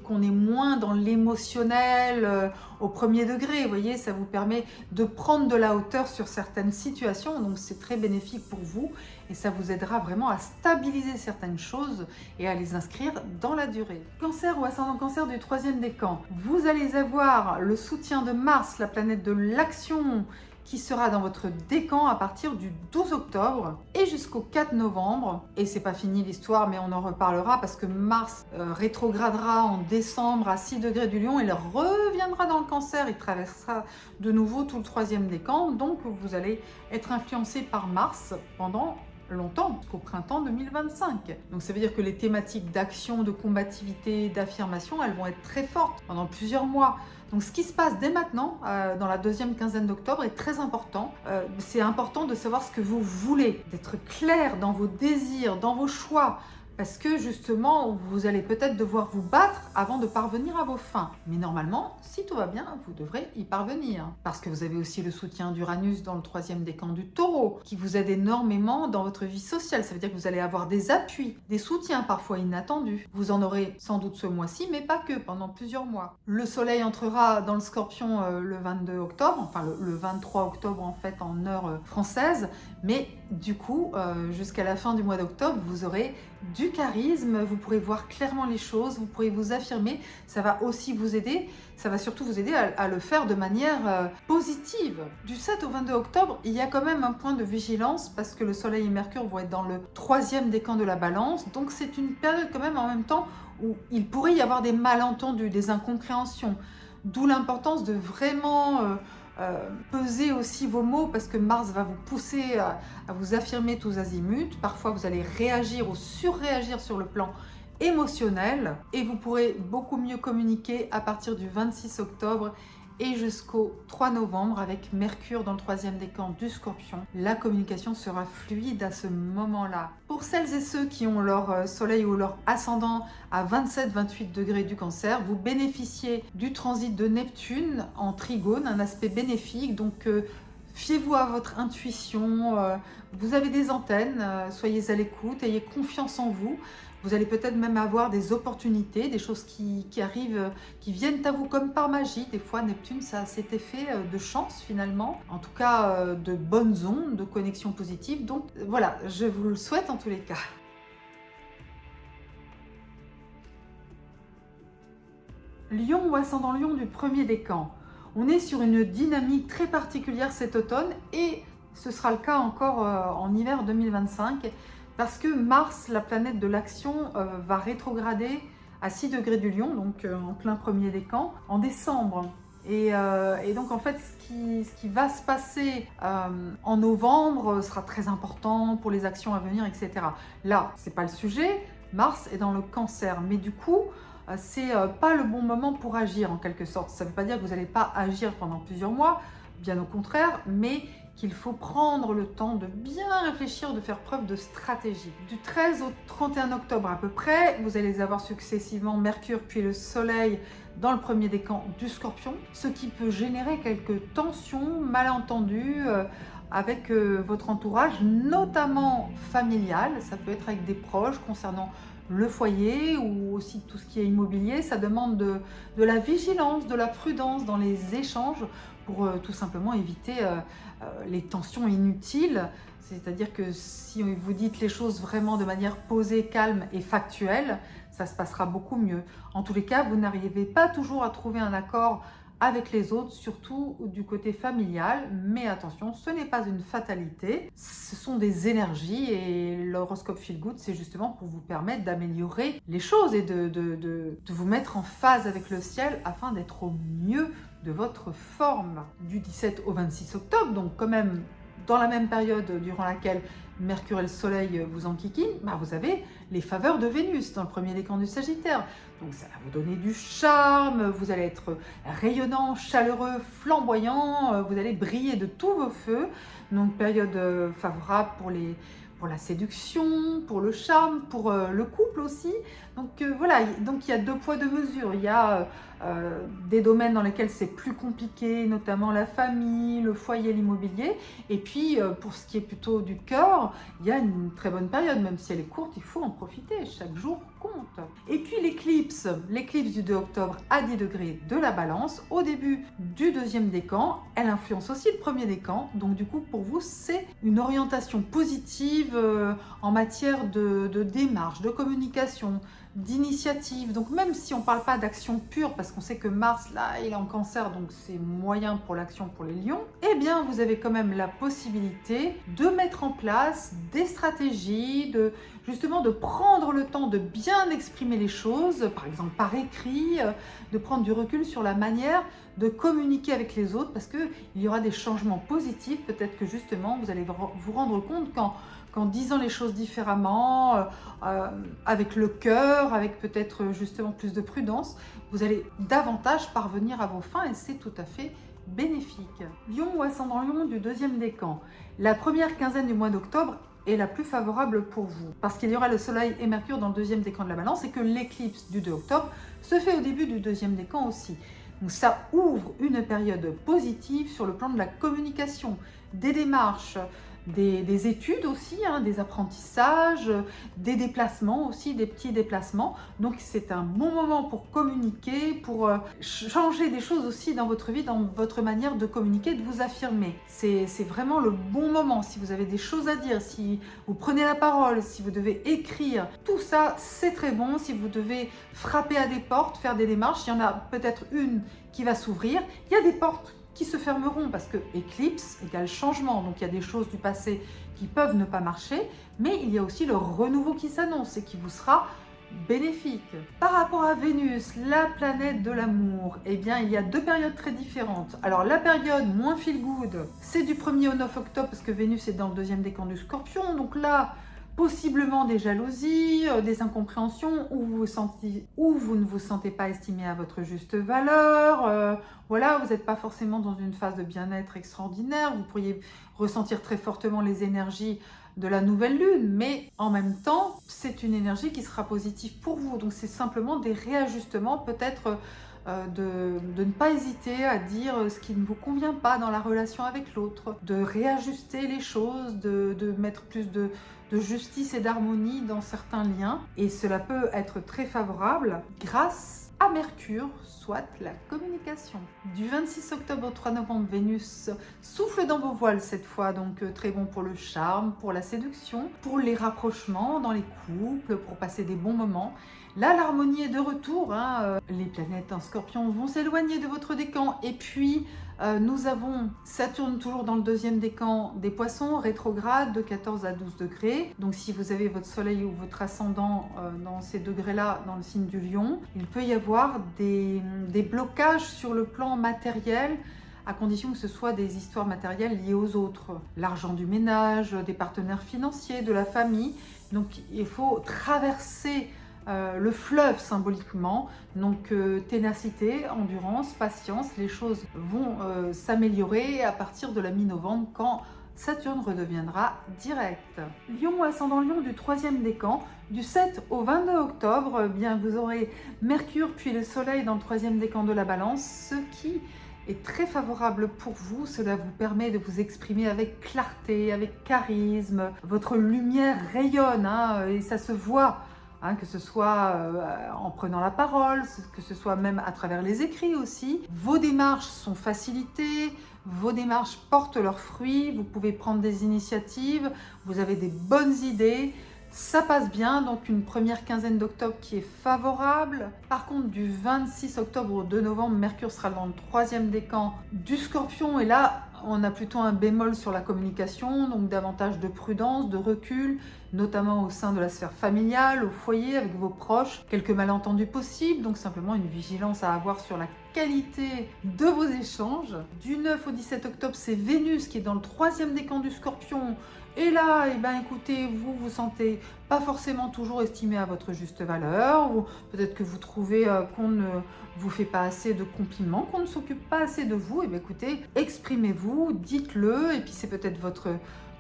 qu'on est moins dans l'émotionnel au premier degré. Vous voyez, ça vous permet de prendre de la hauteur sur certaines situations. Donc c'est très bénéfique pour vous et ça vous aidera vraiment à stabiliser certaines choses et à les inscrire dans la durée. Cancer ou ascendant Cancer du troisième décan, vous allez avoir le soutien de Mars, la planète de l'action, qui sera dans votre décan à partir du 12 octobre et jusqu'au 4 novembre. Et c'est pas fini l'histoire, mais on en reparlera parce que Mars rétrogradera en décembre à 6 degrés du Lion et il reviendra dans le Cancer, il traversera de nouveau tout le troisième décan. Donc vous allez être influencé par Mars pendant longtemps, jusqu'au printemps 2025. Donc ça veut dire que les thématiques d'action, de combativité, d'affirmation, elles vont être très fortes pendant plusieurs mois. Donc ce qui se passe dès maintenant, dans la deuxième quinzaine d'octobre, est très important. C'est important de savoir ce que vous voulez, d'être clair dans vos désirs, dans vos choix, parce que justement, vous allez peut-être devoir vous battre avant de parvenir à vos fins. Mais normalement, si tout va bien, vous devrez y parvenir. Parce que vous avez aussi le soutien d'Uranus dans le troisième décan du Taureau, qui vous aide énormément dans votre vie sociale. Ça veut dire que vous allez avoir des appuis, des soutiens parfois inattendus. Vous en aurez sans doute ce mois-ci, mais pas que, pendant plusieurs mois. Le Soleil entrera dans le Scorpion le 22 octobre, enfin le 23 octobre en fait en heure française, mais du coup, jusqu'à la fin du mois d'octobre, vous aurez du charisme, vous pourrez voir clairement les choses, vous pourrez vous affirmer, ça va aussi vous aider, ça va surtout vous aider à le faire de manière positive. Du 7 au 22 octobre, il y a quand même un point de vigilance parce que le Soleil et Mercure vont être dans le troisième décan de la Balance, donc c'est une période quand même en même temps où il pourrait y avoir des malentendus, des incompréhensions, d'où l'importance de vraiment pesez aussi vos mots parce que Mars va vous pousser à vous affirmer tous azimuts. Parfois, vous allez réagir ou surréagir sur le plan émotionnel et vous pourrez beaucoup mieux communiquer à partir du 26 octobre et jusqu'au 3 novembre avec Mercure dans le troisième décan du Scorpion. La communication sera fluide à ce moment-là. Pour celles et ceux qui ont leur soleil ou leur ascendant à 27-28 degrés du Cancer, vous bénéficiez du transit de Neptune en trigone, un aspect bénéfique. Donc fiez-vous à votre intuition, vous avez des antennes, soyez à l'écoute, ayez confiance en vous. Vous allez peut-être même avoir des opportunités, des choses qui arrivent, qui viennent à vous comme par magie. Des fois, Neptune, ça a cet effet de chance finalement. En tout cas, de bonnes ondes, de connexions positives. Donc voilà, je vous le souhaite en tous les cas. Lion ou ascendant Lion du premier décan. On est sur une dynamique très particulière cet automne et ce sera le cas encore en hiver 2025. Parce que Mars, la planète de l'action, va rétrograder à 6 degrés du Lion, donc en plein premier décan, en décembre. Et donc en fait, ce qui va se passer en novembre sera très important pour les actions à venir, etc. Là, c'est pas le sujet. Mars est dans le Cancer, mais du coup, c'est pas le bon moment pour agir en quelque sorte. Ça ne veut pas dire que vous n'allez pas agir pendant plusieurs mois, bien au contraire, mais qu'il faut prendre le temps de bien réfléchir, de faire preuve de stratégie. Du 13 au 31 octobre à peu près, vous allez avoir successivement Mercure puis le Soleil dans le premier décan du Scorpion, ce qui peut générer quelques tensions, malentendus avec votre entourage, notamment familial. Ça peut être avec des proches concernant le foyer ou aussi tout ce qui est immobilier. Ça demande de la vigilance, de la prudence dans les échanges pour tout simplement éviter les tensions inutiles. C'est-à-dire que si vous dites les choses vraiment de manière posée, calme et factuelle, ça se passera beaucoup mieux. En tous les cas, vous n'arrivez pas toujours à trouver un accord avec les autres, surtout du côté familial. Mais attention, ce n'est pas une fatalité, ce sont des énergies et l'horoscope Feel Good, c'est justement pour vous permettre d'améliorer les choses et de vous mettre en phase avec le ciel afin d'être au mieux de votre forme. Du 17 au 26 octobre, donc quand même dans la même période durant laquelle Mercure et le Soleil vous enquiquinent, vous avez les faveurs de Vénus dans le premier décan du Sagittaire. Donc ça va vous donner du charme, vous allez être rayonnant, chaleureux, flamboyant, vous allez briller de tous vos feux. Donc période favorable pour la séduction, pour le charme, pour le couple aussi. Donc voilà, donc il y a deux poids, deux mesures. Il y a des domaines dans lesquels c'est plus compliqué, notamment la famille, le foyer, l'immobilier. Et puis pour ce qui est plutôt du cœur, il y a une très bonne période, même si elle est courte, il faut en profiter. Chaque jour compte. Et puis l'éclipse du 2 octobre à 10 degrés de la Balance, au début du deuxième décan, elle influence aussi le premier décan. Donc du coup, pour vous, c'est une orientation positive en matière de démarche, de communication, d'initiative. Donc même si on ne parle pas d'action pure, parce qu'on sait que Mars, là, il est en Cancer, donc c'est moyen pour l'action pour les lions, eh bien vous avez quand même la possibilité de mettre en place des stratégies, justement de prendre le temps de bien exprimer les choses, par exemple par écrit, de prendre du recul sur la manière de communiquer avec les autres, parce qu'il y aura des changements positifs. Peut-être que justement vous allez vous rendre compte qu'en disant les choses différemment, avec le cœur, avec peut-être justement plus de prudence, vous allez davantage parvenir à vos fins et c'est tout à fait bénéfique. Lion ou ascendant Lion du deuxième décan. La première quinzaine du mois d'octobre est la plus favorable pour vous parce qu'il y aura le Soleil et Mercure dans le deuxième décan de la Balance et que l'éclipse du 2 octobre se fait au début du deuxième décan aussi. Donc ça ouvre une période positive sur le plan de la communication, des démarches, des études aussi, des apprentissages, des déplacements aussi, des petits déplacements. Donc c'est un bon moment pour communiquer, pour changer des choses aussi dans votre vie, dans votre manière de communiquer, de vous affirmer. C'est vraiment le bon moment. Si vous avez des choses à dire, si vous prenez la parole, si vous devez écrire, tout ça c'est très bon. Si vous devez frapper à des portes, faire des démarches, il y en a peut-être une qui va s'ouvrir. Il y a des portes qui se fermeront parce que éclipse égale changement, donc il y a des choses du passé qui peuvent ne pas marcher, mais il y a aussi le renouveau qui s'annonce et qui vous sera bénéfique. Par rapport à Vénus, la planète de l'amour, eh bien il y a deux périodes très différentes. Alors la période moins feel good, c'est du 1er au 9 octobre parce que Vénus est dans le deuxième décan du Scorpion, donc là possiblement des jalousies, des incompréhensions, où vous ne vous sentez pas estimé à votre juste valeur. Voilà, vous n'êtes pas forcément dans une phase de bien-être extraordinaire. Vous pourriez ressentir très fortement les énergies de la nouvelle lune, mais en même temps, c'est une énergie qui sera positive pour vous. Donc c'est simplement des réajustements, peut-être de ne pas hésiter à dire ce qui ne vous convient pas dans la relation avec l'autre, de réajuster les choses, de mettre plus de justice et d'harmonie dans certains liens. Et cela peut être très favorable grâce à Mercure, soit la communication. Du 26 octobre au 3 novembre, Vénus souffle dans vos voiles cette fois, donc très bon pour le charme, pour la séduction, pour les rapprochements dans les couples, pour passer des bons moments. Là, l'harmonie est de retour, les planètes en Scorpion vont s'éloigner de votre décan et puis nous avons Saturne toujours dans le deuxième décan des Poissons, rétrograde de 14 à 12 degrés. Donc si vous avez votre soleil ou votre ascendant dans ces degrés-là, dans le signe du Lion, il peut y avoir des blocages sur le plan matériel à condition que ce soit des histoires matérielles liées aux autres. L'argent du ménage, des partenaires financiers, de la famille. Donc il faut traverser le fleuve symboliquement. Donc ténacité, endurance, patience, les choses vont s'améliorer à partir de la mi-novembre quand Saturne redeviendra direct. Lion, ascendant Lion du 3e décan, du 7 au 22 octobre, bien vous aurez Mercure puis le Soleil dans le 3e décan de la Balance, ce qui est très favorable pour vous. Cela vous permet de vous exprimer avec clarté, avec charisme. Votre lumière rayonne et ça se voit. Que ce soit en prenant la parole, que ce soit même à travers les écrits aussi. Vos démarches sont facilitées, vos démarches portent leurs fruits, vous pouvez prendre des initiatives, vous avez des bonnes idées, ça passe bien, donc une première quinzaine d'octobre qui est favorable. Par contre, du 26 octobre au 2 novembre, Mercure sera dans le 3e décan du Scorpion, et là, on a plutôt un bémol sur la communication, donc davantage de prudence, de recul, notamment au sein de la sphère familiale, au foyer, avec vos proches, quelques malentendus possibles, donc simplement une vigilance à avoir sur la qualité de vos échanges. Du 9 au 17 octobre, c'est Vénus qui est dans le 3e décan du Scorpion, et là, écoutez, vous vous sentez pas forcément toujours estimé à votre juste valeur, ou peut-être que vous trouvez qu'on ne vous fait pas assez de compliments, qu'on ne s'occupe pas assez de vous. Écoutez, exprimez-vous, dites-le, et puis c'est peut-être votre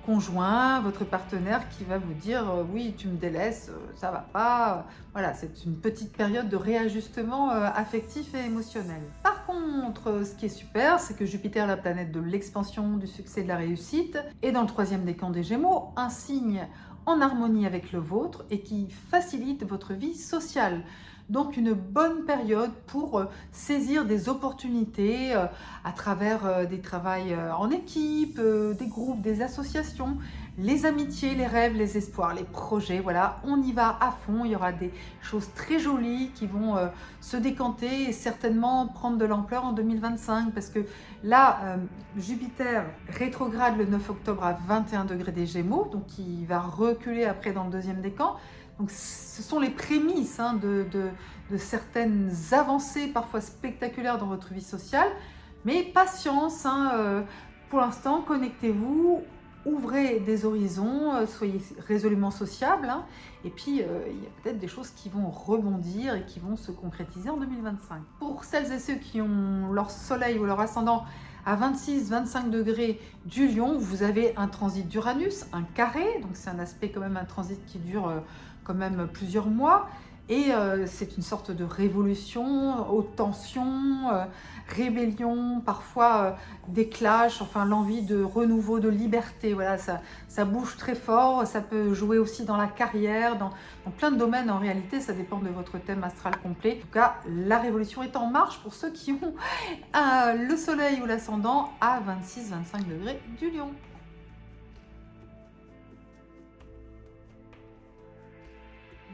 conjoint, votre partenaire qui va vous dire oui, tu me délaisses, ça va pas. Voilà, c'est une petite période de réajustement affectif et émotionnel. Par contre, ce qui est super, c'est que Jupiter, la planète de l'expansion, du succès, de la réussite, est dans le 3e décan des Gémeaux, un signe en harmonie avec le vôtre et qui facilite votre vie sociale. Donc une bonne période pour saisir des opportunités à travers des travails en équipe, des groupes, des associations, les amitiés, les rêves, les espoirs, les projets. Voilà, on y va à fond. Il y aura des choses très jolies qui vont se décanter et certainement prendre de l'ampleur en 2025 parce que là, Jupiter rétrograde le 9 octobre à 21 degrés des Gémeaux, donc il va reculer après dans le 2e décan. Donc, ce sont les prémices de certaines avancées parfois spectaculaires dans votre vie sociale. Mais patience, pour l'instant, connectez-vous, ouvrez des horizons, soyez résolument sociable. Et puis, il y a peut-être des choses qui vont rebondir et qui vont se concrétiser en 2025. Pour celles et ceux qui ont leur soleil ou leur ascendant à 26-25 degrés du Lion, vous avez un transit d'Uranus, un carré, donc c'est un aspect quand même, un transit qui dure quand même plusieurs mois, et c'est une sorte de révolution, haute tension, rébellion, parfois des clashs, enfin l'envie de renouveau, de liberté. Voilà, ça bouge très fort, ça peut jouer aussi dans la carrière, dans plein de domaines. En réalité, ça dépend de votre thème astral complet. En tout cas, la révolution est en marche pour ceux qui ont le soleil ou l'ascendant à 26-25 degrés du Lion.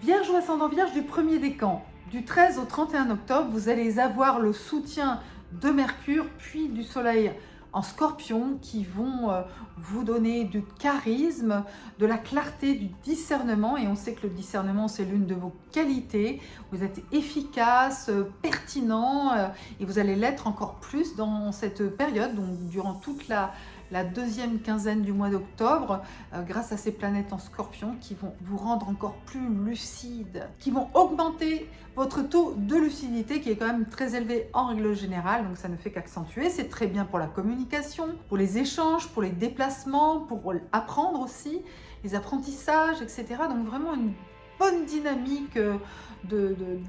Vierge ou ascendant Vierge du 1er décan, du 13 au 31 octobre, vous allez avoir le soutien de Mercure puis du Soleil en Scorpion qui vont vous donner du charisme, de la clarté, du discernement. Et on sait que le discernement, c'est l'une de vos qualités. Vous êtes efficace, pertinent et vous allez l'être encore plus dans cette période, donc durant toute la 2e quinzaine du mois d'octobre, grâce à ces planètes en Scorpion qui vont vous rendre encore plus lucide, qui vont augmenter votre taux de lucidité qui est quand même très élevé en règle générale, donc ça ne fait qu'accentuer. C'est très bien pour la communication, pour les échanges, pour les déplacements, pour apprendre aussi, les apprentissages, etc. Donc vraiment une bonne dynamique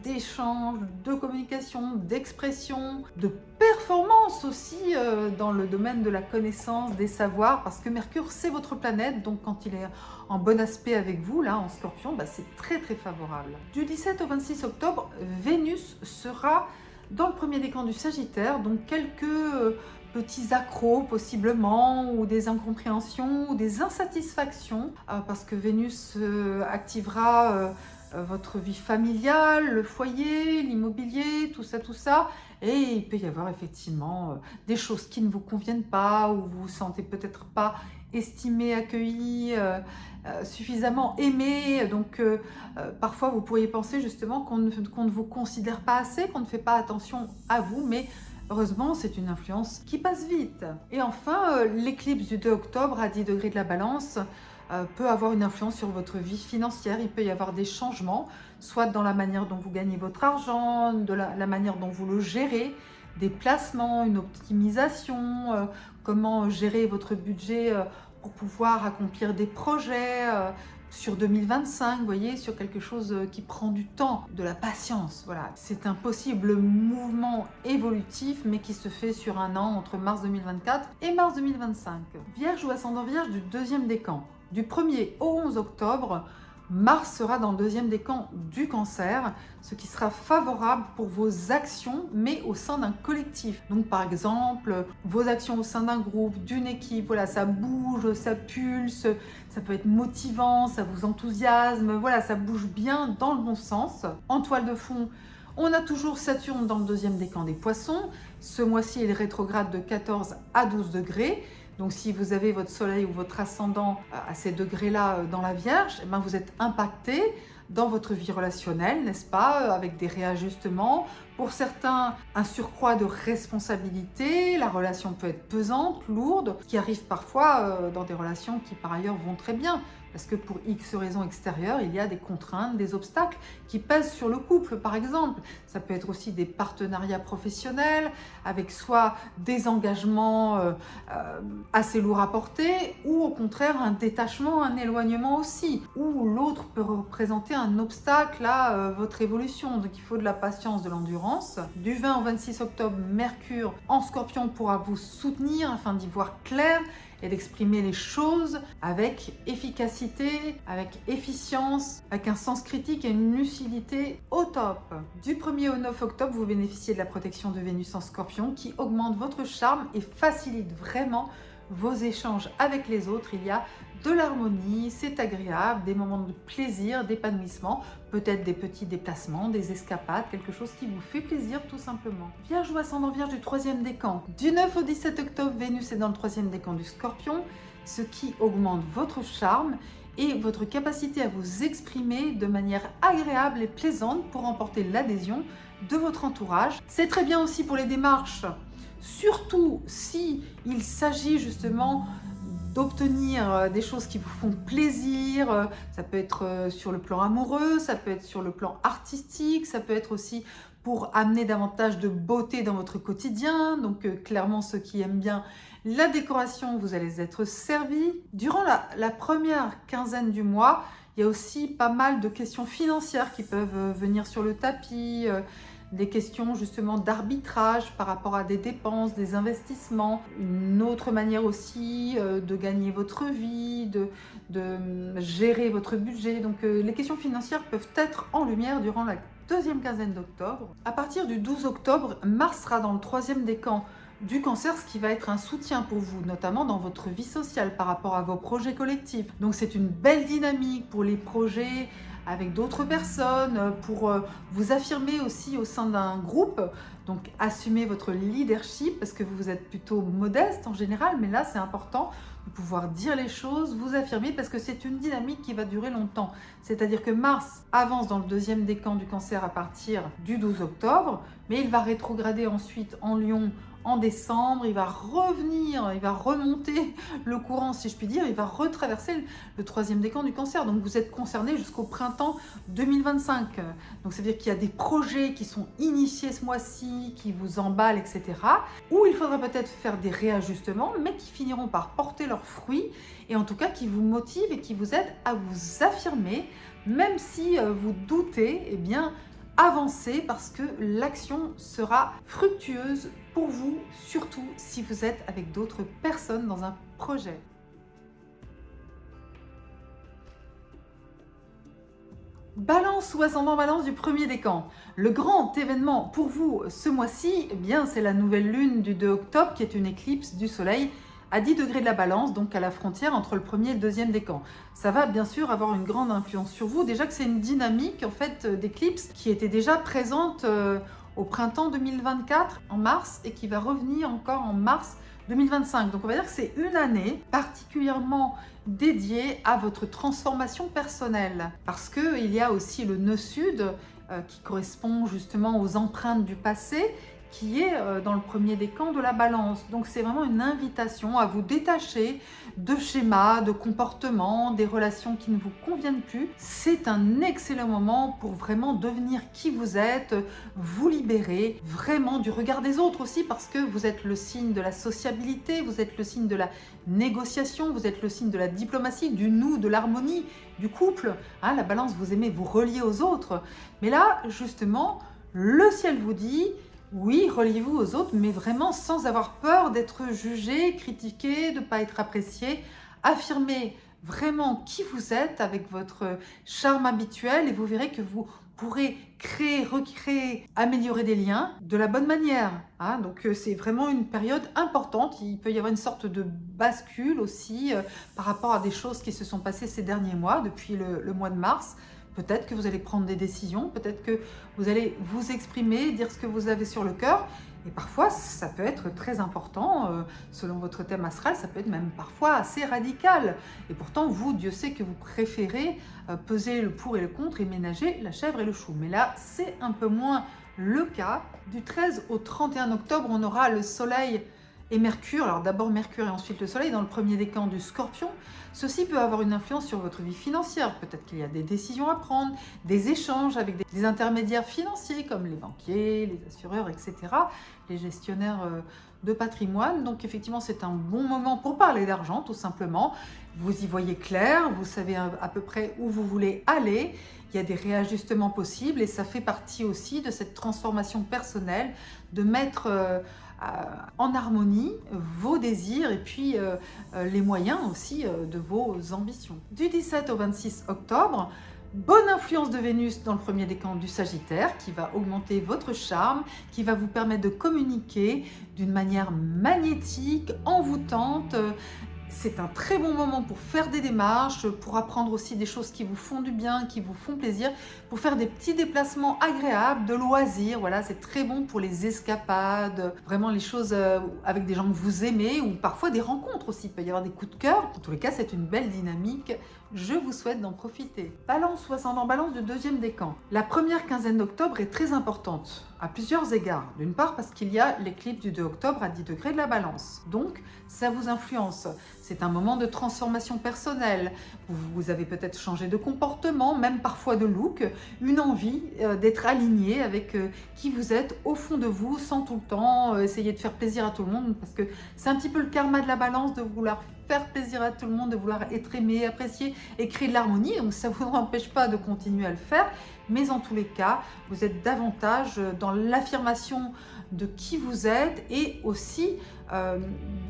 d'échange, de communication, d'expression, de performance aussi dans le domaine de la connaissance, des savoirs, parce que Mercure, c'est votre planète, donc quand il est en bon aspect avec vous, là, en Scorpion, c'est très très favorable. Du 17 au 26 octobre, Vénus sera dans le 1er décan du Sagittaire, donc quelques petits accros possiblement, ou des incompréhensions, ou des insatisfactions, parce que Vénus activera votre vie familiale, le foyer, l'immobilier, tout ça. Et il peut y avoir effectivement des choses qui ne vous conviennent pas, ou vous vous sentez peut-être pas estimé, accueilli, suffisamment aimé. Donc parfois vous pourriez penser justement qu'on ne vous considère pas assez, qu'on ne fait pas attention à vous, mais Heureusement, c'est une influence qui passe vite. Et enfin, l'éclipse du 2 octobre à 10 degrés de la Balance peut avoir une influence sur votre vie financière. Il peut y avoir des changements, soit dans la manière dont vous gagnez votre argent, de la manière dont vous le gérez, des placements, une optimisation, comment gérer votre budget pour pouvoir accomplir des projets sur 2025, vous voyez, sur quelque chose qui prend du temps, de la patience. Voilà, c'est un possible mouvement évolutif, mais qui se fait sur un an entre mars 2024 et mars 2025. Vierge ou ascendant Vierge du deuxième décan. Du 1er au 11 octobre, Mars sera dans le deuxième décan du Cancer, ce qui sera favorable pour vos actions, mais au sein d'un collectif. Donc par exemple, vos actions au sein d'un groupe, d'une équipe, voilà, ça bouge, ça pulse, ça peut être motivant, ça vous enthousiasme, voilà, ça bouge bien dans le bon sens. En toile de fond, on a toujours Saturne dans le deuxième décan des Poissons. Ce mois-ci, il est rétrograde de 14 à 12 degrés. Donc si vous avez votre soleil ou votre ascendant à ces degrés-là dans la Vierge, eh bien, vous êtes impacté dans votre vie relationnelle, n'est-ce pas, avec des réajustements. Pour certains, un surcroît de responsabilité, la relation peut être pesante, lourde, ce qui arrive parfois dans des relations qui par ailleurs vont très bien. Parce que pour X raisons extérieures, il y a des contraintes, des obstacles qui pèsent sur le couple, par exemple. Ça peut être aussi des partenariats professionnels, avec soit des engagements assez lourds à porter, ou au contraire un détachement, un éloignement aussi, où l'autre peut représenter un obstacle à votre évolution. Donc il faut de la patience, de l'endurance. Du 20 au 26 octobre, Mercure en Scorpion pourra vous soutenir afin d'y voir clair et d'exprimer les choses avec efficacité, avec efficience, avec un sens critique et une lucidité au top. Du 1er au 9 octobre, vous bénéficiez de la protection de Vénus en Scorpion qui augmente votre charme et facilite vraiment vos échanges avec les autres. Il y a de l'harmonie, c'est agréable, des moments de plaisir, d'épanouissement, peut-être des petits déplacements, des escapades, quelque chose qui vous fait plaisir tout simplement. Vierge ou ascendant Vierge du troisième décan. Du 9 au 17 octobre, Vénus est dans le troisième décan du Scorpion, ce qui augmente votre charme et votre capacité à vous exprimer de manière agréable et plaisante pour remporter l'adhésion de votre entourage. C'est très bien aussi pour les démarches, surtout si il s'agit justement d'obtenir des choses qui vous font plaisir. Ça peut être sur le plan amoureux, ça peut être sur le plan artistique, ça peut être aussi pour amener davantage de beauté dans votre quotidien. Donc clairement, ceux qui aiment bien la décoration, vous allez être servis. Durant la première quinzaine du mois, il y a aussi pas mal de questions financières qui peuvent venir sur le tapis, des questions justement d'arbitrage par rapport à des dépenses, des investissements. Une autre manière aussi de gagner votre vie, de gérer votre budget. Donc les questions financières peuvent être en lumière durant la deuxième quinzaine d'octobre. À partir du 12 octobre, Mars sera dans le troisième décan du Cancer, ce qui va être un soutien pour vous, notamment dans votre vie sociale par rapport à vos projets collectifs. Donc c'est une belle dynamique pour les projets avec d'autres personnes, pour vous affirmer aussi au sein d'un groupe. Donc assumez votre leadership parce que vous êtes plutôt modeste en général, mais là c'est important de pouvoir dire les choses, vous affirmer parce que c'est une dynamique qui va durer longtemps. C'est-à-dire que Mars avance dans le deuxième décan du Cancer à partir du 12 octobre, mais il va rétrograder ensuite en Lion en décembre, il va revenir, il va remonter le courant si je puis dire, il va retraverser le troisième décan du Cancer. Donc vous êtes concerné jusqu'au printemps 2025. Donc ça veut dire qu'il y a des projets qui sont initiés ce mois-ci, qui vous emballent, etc. Ou il faudra peut-être faire des réajustements, mais qui finiront par porter leurs fruits et en tout cas qui vous motivent et qui vous aident à vous affirmer, même si vous doutez, eh bien avancez parce que l'action sera fructueuse pour vous, surtout si vous êtes avec d'autres personnes dans un projet. Balance ou ascendant Balance du premier décan. Le grand événement pour vous ce mois-ci, eh bien, c'est la nouvelle lune du 2 octobre qui est une éclipse du soleil à 10 degrés de la Balance, donc à la frontière entre le premier et le deuxième décan. Ça va bien sûr avoir une grande influence sur vous. Déjà que c'est une dynamique en fait d'éclipse qui était déjà présente au printemps 2024 en mars et qui va revenir encore en mars 2025. Donc on va dire que c'est une année particulièrement dédiée à votre transformation personnelle parce qu'il y a aussi le nœud sud qui correspond justement aux empreintes du passé qui est dans le premier décan de la balance. Donc c'est vraiment une invitation à vous détacher de schémas, de comportements, des relations qui ne vous conviennent plus. C'est un excellent moment pour vraiment devenir qui vous êtes, vous libérer vraiment du regard des autres aussi, parce que vous êtes le signe de la sociabilité, vous êtes le signe de la négociation, vous êtes le signe de la diplomatie, du nous, de l'harmonie, du couple. Hein, la balance, vous aimez vous relier aux autres. Mais là, justement, le ciel vous dit, oui, reliez-vous aux autres, mais vraiment sans avoir peur d'être jugé, critiqué, de ne pas être apprécié. Affirmez vraiment qui vous êtes avec votre charme habituel et vous verrez que vous pourrez créer, recréer, améliorer des liens de la bonne manière. Hein. Donc c'est vraiment une période importante. Il peut y avoir une sorte de bascule aussi par rapport à des choses qui se sont passées ces derniers mois, depuis le mois de mars. Peut-être que vous allez prendre des décisions, peut-être que vous allez vous exprimer, dire ce que vous avez sur le cœur. Et parfois, ça peut être très important, selon votre thème astral, ça peut être même parfois assez radical. Et pourtant, vous, Dieu sait que vous préférez peser le pour et le contre et ménager la chèvre et le chou. Mais là, c'est un peu moins le cas. Du 13 au 31 octobre, on aura le Soleil et Mercure. Alors d'abord Mercure et ensuite le Soleil dans le premier décan du Scorpion. Ceci peut avoir une influence sur votre vie financière. Peut-être qu'il y a des décisions à prendre, des échanges avec des intermédiaires financiers comme les banquiers, les assureurs, etc., les gestionnaires de patrimoine. Donc effectivement, c'est un bon moment pour parler d'argent, tout simplement. Vous y voyez clair, vous savez à peu près où vous voulez aller. Il y a des réajustements possibles et ça fait partie aussi de cette transformation personnelle, de mettre en harmonie vos désirs et puis les moyens aussi de vos ambitions. Du 17 au 26 octobre, bonne influence de Vénus dans le premier décan du Sagittaire qui va augmenter votre charme, qui va vous permettre de communiquer d'une manière magnétique, envoûtante. C'est un très bon moment pour faire des démarches, pour apprendre aussi des choses qui vous font du bien, qui vous font plaisir, pour faire des petits déplacements agréables, de loisirs. Voilà, c'est très bon pour les escapades, vraiment les choses avec des gens que vous aimez ou parfois des rencontres aussi. Il peut y avoir des coups de cœur. En tous les cas, c'est une belle dynamique. Je vous souhaite d'en profiter. Balance ou ascendant Balance du deuxième décan. La première quinzaine d'octobre est très importante à plusieurs égards. D'une part parce qu'il y a l'éclipse du 2 octobre à 10 degrés de la Balance. Donc, ça vous influence. C'est un moment de transformation personnelle. Vous avez peut-être changé de comportement, même parfois de look, une envie d'être aligné avec qui vous êtes au fond de vous, sans tout le temps essayer de faire plaisir à tout le monde, parce que c'est un petit peu le karma de la Balance de vouloir faire plaisir à tout le monde, de vouloir être aimé, apprécié et créer de l'harmonie. Donc ça ne vous empêche pas de continuer à le faire, mais en tous les cas, vous êtes davantage dans l'affirmation de qui vous êtes et aussi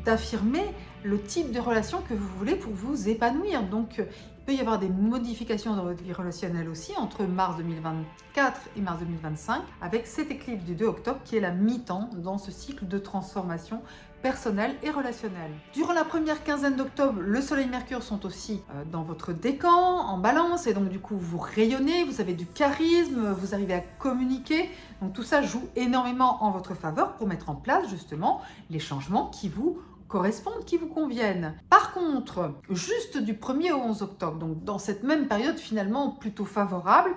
d'affirmer le type de relation que vous voulez pour vous épanouir. Donc il peut y avoir des modifications dans votre vie relationnelle aussi entre mars 2024 et mars 2025 avec cette éclipse du 2 octobre qui est la mi-temps dans ce cycle de transformation personnelle et relationnelle. Durant la première quinzaine d'octobre, le Soleil et Mercure sont aussi dans votre décan, en Balance, et donc du coup vous rayonnez, vous avez du charisme, vous arrivez à communiquer. Donc tout ça joue énormément en votre faveur pour mettre en place justement les changements qui vous correspondent, qui vous conviennent. Par contre, juste du 1er au 11 octobre, donc dans cette même période finalement plutôt favorable,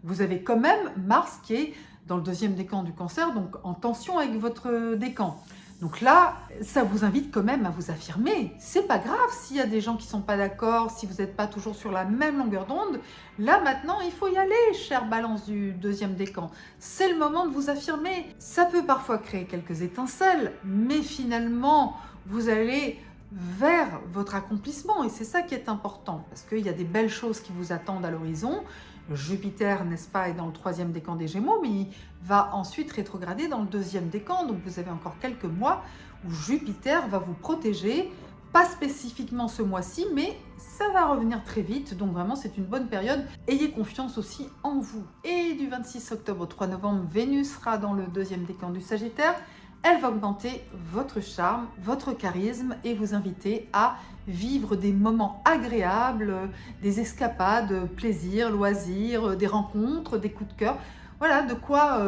vous avez quand même Mars qui est dans le deuxième décan du Cancer, donc en tension avec votre décan. Donc là, ça vous invite quand même à vous affirmer. C'est pas grave s'il y a des gens qui sont pas d'accord, si vous n'êtes pas toujours sur la même longueur d'onde. Là maintenant, il faut y aller, chère Balance du deuxième décan. C'est le moment de vous affirmer. Ça peut parfois créer quelques étincelles, mais finalement, vous allez vers votre accomplissement et c'est ça qui est important parce qu'il y a des belles choses qui vous attendent à l'horizon. Jupiter, n'est-ce pas, est dans le troisième décan des Gémeaux, mais il va ensuite rétrograder dans le deuxième décan. Donc vous avez encore quelques mois où Jupiter va vous protéger, pas spécifiquement ce mois-ci, mais ça va revenir très vite. Donc vraiment, c'est une bonne période. Ayez confiance aussi en vous. Et du 26 octobre au 3 novembre, Vénus sera dans le deuxième décan du Sagittaire. Elle va augmenter votre charme, votre charisme et vous inviter à vivre des moments agréables, des escapades, plaisirs, loisirs, des rencontres, des coups de cœur. Voilà, de quoi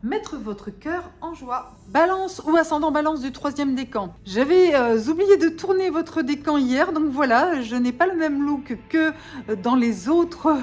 mettre votre cœur en joie. Balance ou ascendant Balance du troisième décan. J'avais oublié de tourner votre décan hier, donc voilà, je n'ai pas le même look que dans les autres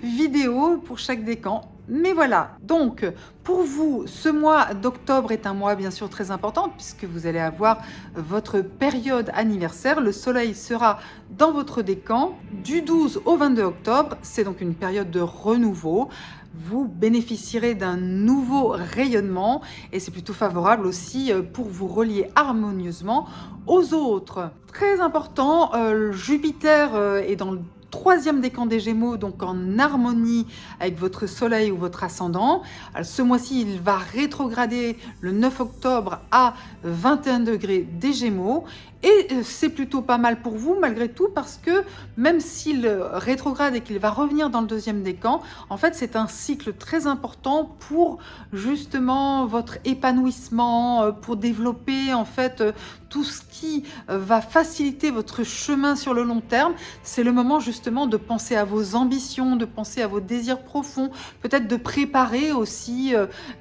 vidéos pour chaque décan. Mais voilà, donc pour vous, ce mois d'octobre est un mois bien sûr très important puisque vous allez avoir votre période anniversaire. Le soleil sera dans votre décan du 12 au 22 octobre. C'est donc une période de renouveau. Vous bénéficierez d'un nouveau rayonnement et c'est plutôt favorable aussi pour vous relier harmonieusement aux autres. Très important, Jupiter est dans le troisième décan des Gémeaux, donc en harmonie avec votre soleil ou votre ascendant. Alors, ce mois-ci, il va rétrograder le 9 octobre à 21 degrés des Gémeaux. Et c'est plutôt pas mal pour vous malgré tout parce que même s'il rétrograde et qu'il va revenir dans le deuxième décan, en fait c'est un cycle très important pour justement votre épanouissement, pour développer en fait tout ce qui va faciliter votre chemin sur le long terme. C'est le moment justement de penser à vos ambitions, de penser à vos désirs profonds, peut-être de préparer aussi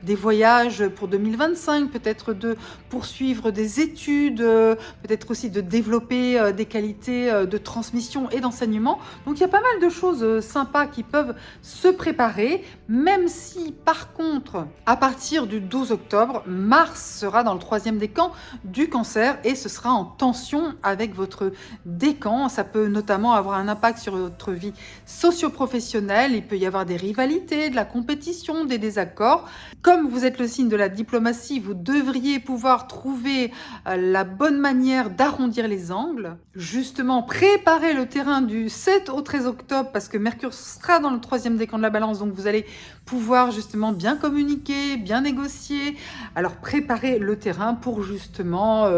des voyages pour 2025, peut-être de poursuivre des études, peut-être aussi de développer des qualités de transmission et d'enseignement. Donc il y a pas mal de choses sympas qui peuvent se préparer, même si par contre, à partir du 12 octobre, Mars sera dans le troisième décan du Cancer et ce sera en tension avec votre décan. Ça peut notamment avoir un impact sur votre vie socio-professionnelle. Il peut y avoir des rivalités, de la compétition, des désaccords. Comme vous êtes le signe de la diplomatie, vous devriez pouvoir trouver la bonne manière d'arrondir les angles. Justement, préparez le terrain du 7 au 13 octobre parce que Mercure sera dans le troisième décan de la Balance, donc vous allez pouvoir justement bien communiquer, bien négocier. Alors préparez le terrain pour justement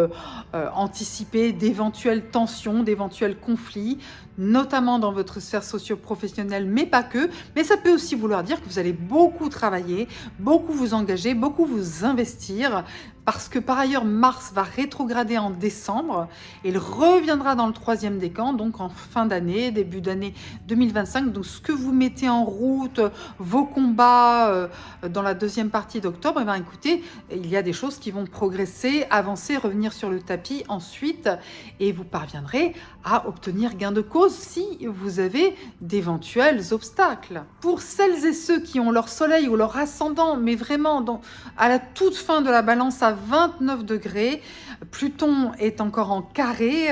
anticiper d'éventuelles tensions, d'éventuels conflits, notamment dans votre sphère socio-professionnelle, mais pas que. Mais ça peut aussi vouloir dire que vous allez beaucoup travailler, beaucoup vous engager, beaucoup vous investir, parce que par ailleurs, Mars va rétrograder en décembre. Il reviendra dans le troisième décan, donc en fin d'année, début d'année 2025. Donc ce que vous mettez en route, vos combats dans la deuxième partie d'octobre, eh bien, écoutez, il y a des choses qui vont progresser, avancer, revenir sur le tapis ensuite, et vous parviendrez à obtenir gain de cause si vous avez d'éventuels obstacles. Pour celles et ceux qui ont leur soleil ou leur ascendant, mais vraiment à la toute fin de la Balance à 29 degrés, Pluton est encore en carré,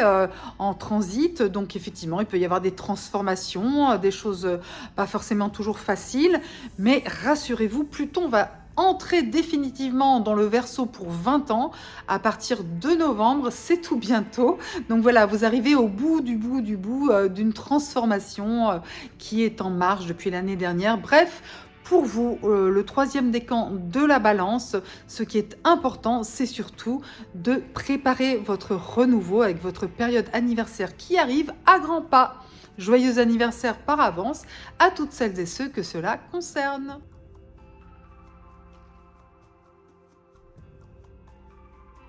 en transit, donc effectivement il peut y avoir des transformations, des choses pas forcément toujours faciles, mais rassurez-vous, Pluton va entrer définitivement dans le Verseau pour 20 ans à partir de novembre, c'est tout bientôt. Donc voilà, vous arrivez au bout d'une transformation qui est en marche depuis l'année dernière. Bref, pour vous, le troisième décan de la Balance, ce qui est important, c'est surtout de préparer votre renouveau avec votre période anniversaire qui arrive à grands pas. Joyeux anniversaire par avance à toutes celles et ceux que cela concerne.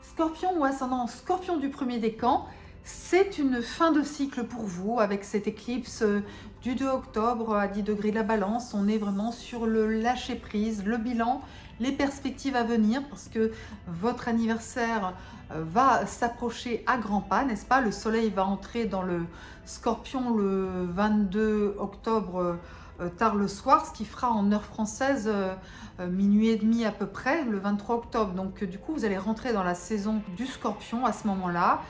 Scorpion ou ascendant Scorpion du premier décan, c'est une fin de cycle pour vous avec cette éclipse du 2 octobre à 10 degrés de la Balance. On est vraiment sur le lâcher-prise, le bilan, les perspectives à venir parce que votre anniversaire va s'approcher à grands pas, n'est-ce pas? Le soleil va entrer dans le Scorpion le 22 octobre tard le soir, ce qui fera en heure française minuit et demi à peu près, le 23 octobre. Donc du coup, vous allez rentrer dans la saison du Scorpion à ce moment-là.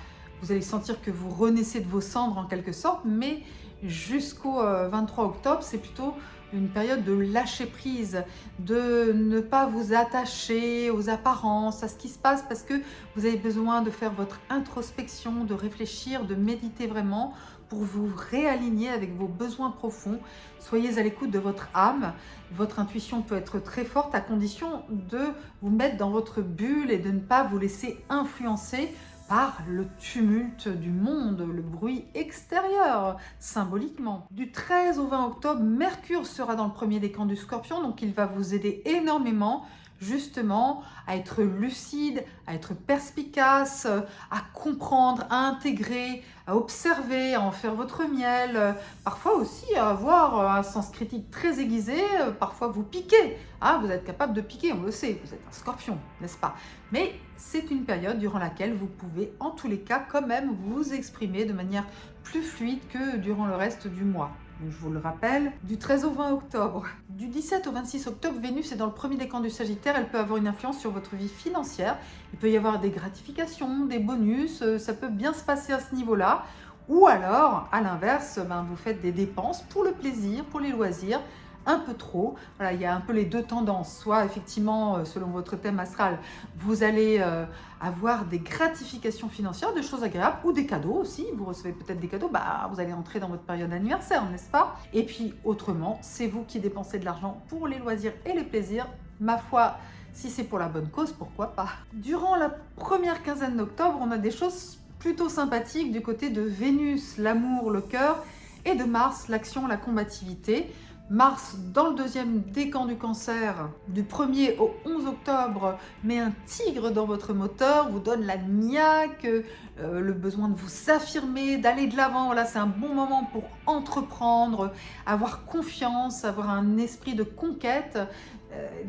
Vous allez sentir que vous renaissez de vos cendres en quelque sorte, mais jusqu'au 23 octobre, c'est plutôt une période de lâcher prise, de ne pas vous attacher aux apparences, à ce qui se passe, parce que vous avez besoin de faire votre introspection, de réfléchir, de méditer vraiment pour vous réaligner avec vos besoins profonds. Soyez à l'écoute de votre âme. Votre intuition peut être très forte à condition de vous mettre dans votre bulle et de ne pas vous laisser influencer par le tumulte du monde, le bruit extérieur, symboliquement. Du 13 au 20 octobre, Mercure sera dans le premier décan du Scorpion, donc il va vous aider énormément justement à être lucide, à être perspicace, à comprendre, à intégrer, à observer, à en faire votre miel, parfois aussi à avoir un sens critique très aiguisé, parfois vous piquez, hein, vous êtes capable de piquer, on le sait, vous êtes un Scorpion, n'est-ce pas? Mais c'est une période durant laquelle vous pouvez en tous les cas quand même vous exprimer de manière plus fluide que durant le reste du mois. Donc, je vous le rappelle, du 13 au 20 octobre. Du 17 au 26 octobre, Vénus est dans le premier décan du Sagittaire. Elle peut avoir une influence sur votre vie financière. Il peut y avoir des gratifications, des bonus. Ça peut bien se passer à ce niveau-là. Ou alors, à l'inverse, vous faites des dépenses pour le plaisir, pour les loisirs, un peu trop. Voilà, il y a un peu les deux tendances. Soit effectivement, selon votre thème astral, vous allez avoir des gratifications financières, des choses agréables ou des cadeaux aussi. Vous recevez peut-être des cadeaux, vous allez entrer dans votre période anniversaire, n'est-ce pas? Et puis autrement, c'est vous qui dépensez de l'argent pour les loisirs et les plaisirs. Ma foi, si c'est pour la bonne cause, pourquoi pas? Durant la première quinzaine d'octobre, on a des choses plutôt sympathiques du côté de Vénus, l'amour, le cœur, et de Mars, l'action, la combativité. Mars, dans le deuxième décan du Cancer, du 1er au 11 octobre, met un tigre dans votre moteur, vous donne la niaque, le besoin de vous affirmer, d'aller de l'avant. Voilà, c'est un bon moment pour entreprendre, avoir confiance, avoir un esprit de conquête,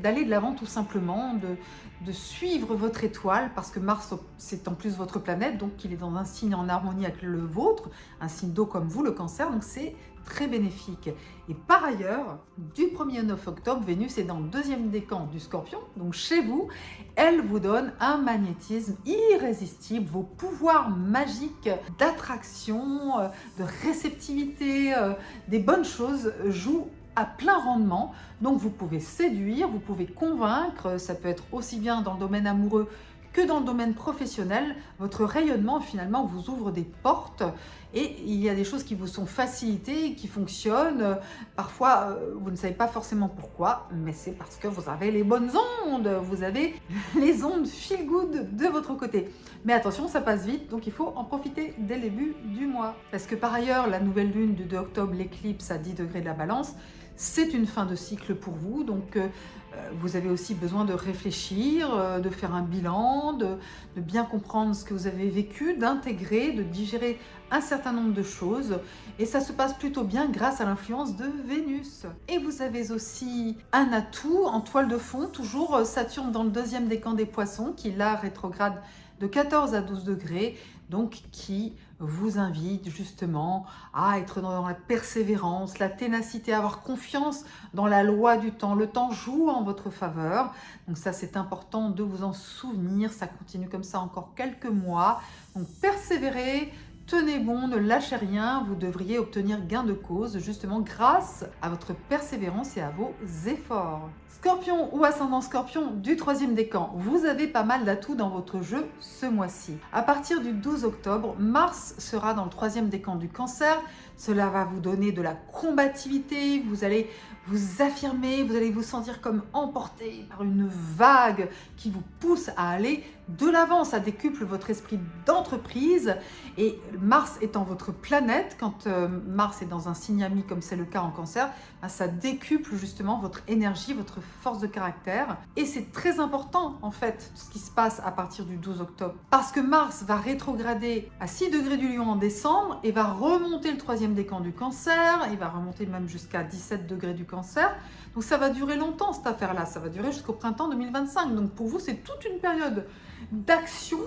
d'aller de l'avant tout simplement, de suivre votre étoile, parce que Mars, c'est en plus votre planète, donc il est dans un signe en harmonie avec le vôtre, un signe d'eau comme vous, le Cancer, donc c'est très bénéfique. Et par ailleurs, du 1er au 9 octobre, Vénus est dans le deuxième décan du Scorpion, donc chez vous, elle vous donne un magnétisme irrésistible, vos pouvoirs magiques d'attraction, de réceptivité, des bonnes choses jouent à plein rendement. Donc vous pouvez séduire, vous pouvez convaincre, ça peut être aussi bien dans le domaine amoureux que dans le domaine professionnel. Votre rayonnement finalement vous ouvre des portes et il y a des choses qui vous sont facilitées, qui fonctionnent. Parfois vous ne savez pas forcément pourquoi, mais c'est parce que vous avez les bonnes ondes, vous avez les ondes feel good de votre côté. Mais attention, ça passe vite, donc il faut en profiter dès le début du mois. Parce que par ailleurs, la nouvelle lune du 2 octobre, l'éclipse à 10 degrés de la Balance, c'est une fin de cycle pour vous, donc vous avez aussi besoin de réfléchir, de faire un bilan, de bien comprendre ce que vous avez vécu, d'intégrer, de digérer un certain nombre de choses. Et ça se passe plutôt bien grâce à l'influence de Vénus. Et vous avez aussi un atout en toile de fond, toujours Saturne dans le deuxième décan des Poissons, qui là rétrograde de 14 à 12 degrés, donc qui vous invite justement à être dans la persévérance, la ténacité, à avoir confiance dans la loi du temps. Le temps joue en votre faveur, donc ça c'est important de vous en souvenir. Ça continue comme ça encore quelques mois, donc persévérez, tenez bon, ne lâchez rien, vous devriez obtenir gain de cause justement grâce à votre persévérance et à vos efforts. Scorpion ou ascendant Scorpion du troisième décan, vous avez pas mal d'atouts dans votre jeu ce mois-ci. À partir du 12 octobre, Mars sera dans le troisième décan du Cancer. Cela va vous donner de la combativité, vous allez vous affirmer, vous allez vous sentir comme emporté par une vague qui vous pousse à aller de l'avant. Ça décuple votre esprit d'entreprise et Mars étant votre planète, quand Mars est dans un signe ami comme c'est le cas en Cancer, ça décuple justement votre énergie, votre force de caractère. Et c'est très important en fait ce qui se passe à partir du 12 octobre parce que Mars va rétrograder à 6 degrés du Lion en décembre et va remonter le troisième décan du Cancer, il va remonter même jusqu'à 17 degrés du Cancer. Donc ça va durer longtemps cette affaire-là, ça va durer jusqu'au printemps 2025. Donc pour vous, c'est toute une période d'action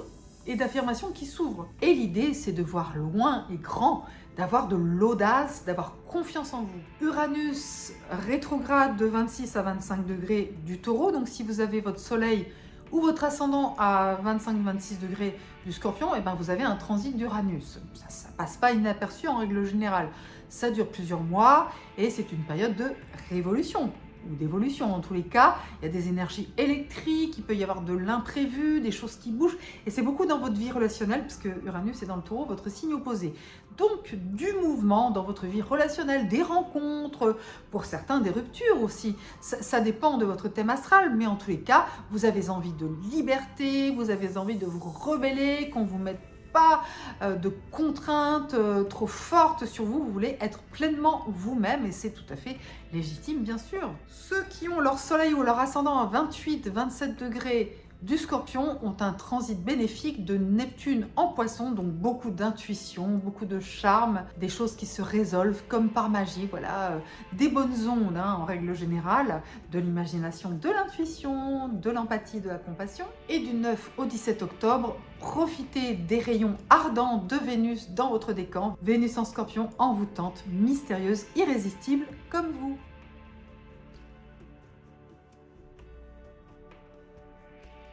et d'affirmation qui s'ouvre. Et l'idée, c'est de voir loin et grand, d'avoir de l'audace, d'avoir confiance en vous. Uranus rétrograde de 26 à 25 degrés du Taureau. Donc si vous avez votre soleil ou votre ascendant à 25-26 degrés du Scorpion, et vous avez un transit d'Uranus. Ça passe pas inaperçu en règle générale. Ça dure plusieurs mois et c'est une période de révolution ou d'évolution. En tous les cas, il y a des énergies électriques, il peut y avoir de l'imprévu, des choses qui bougent. Et c'est beaucoup dans votre vie relationnelle, puisque Uranus est dans le Taureau, votre signe opposé. Donc, du mouvement dans votre vie relationnelle, des rencontres, pour certains, des ruptures aussi. Ça dépend de votre thème astral, mais en tous les cas, vous avez envie de liberté, vous avez envie de vous rebeller, qu'on vous mette pas de contraintes trop fortes sur vous, vous voulez être pleinement vous-même et c'est tout à fait légitime bien sûr. Ceux qui ont leur soleil ou leur ascendant à 28-27 degrés du Scorpion ont un transit bénéfique de Neptune en Poisson, donc beaucoup d'intuition, beaucoup de charme, des choses qui se résolvent comme par magie, voilà, des bonnes ondes en règle générale, de l'imagination, de l'intuition, de l'empathie, de la compassion. Et du 9 au 17 octobre, profitez des rayons ardents de Vénus dans votre décan. Vénus en Scorpion, envoûtante, mystérieuse, irrésistible comme vous.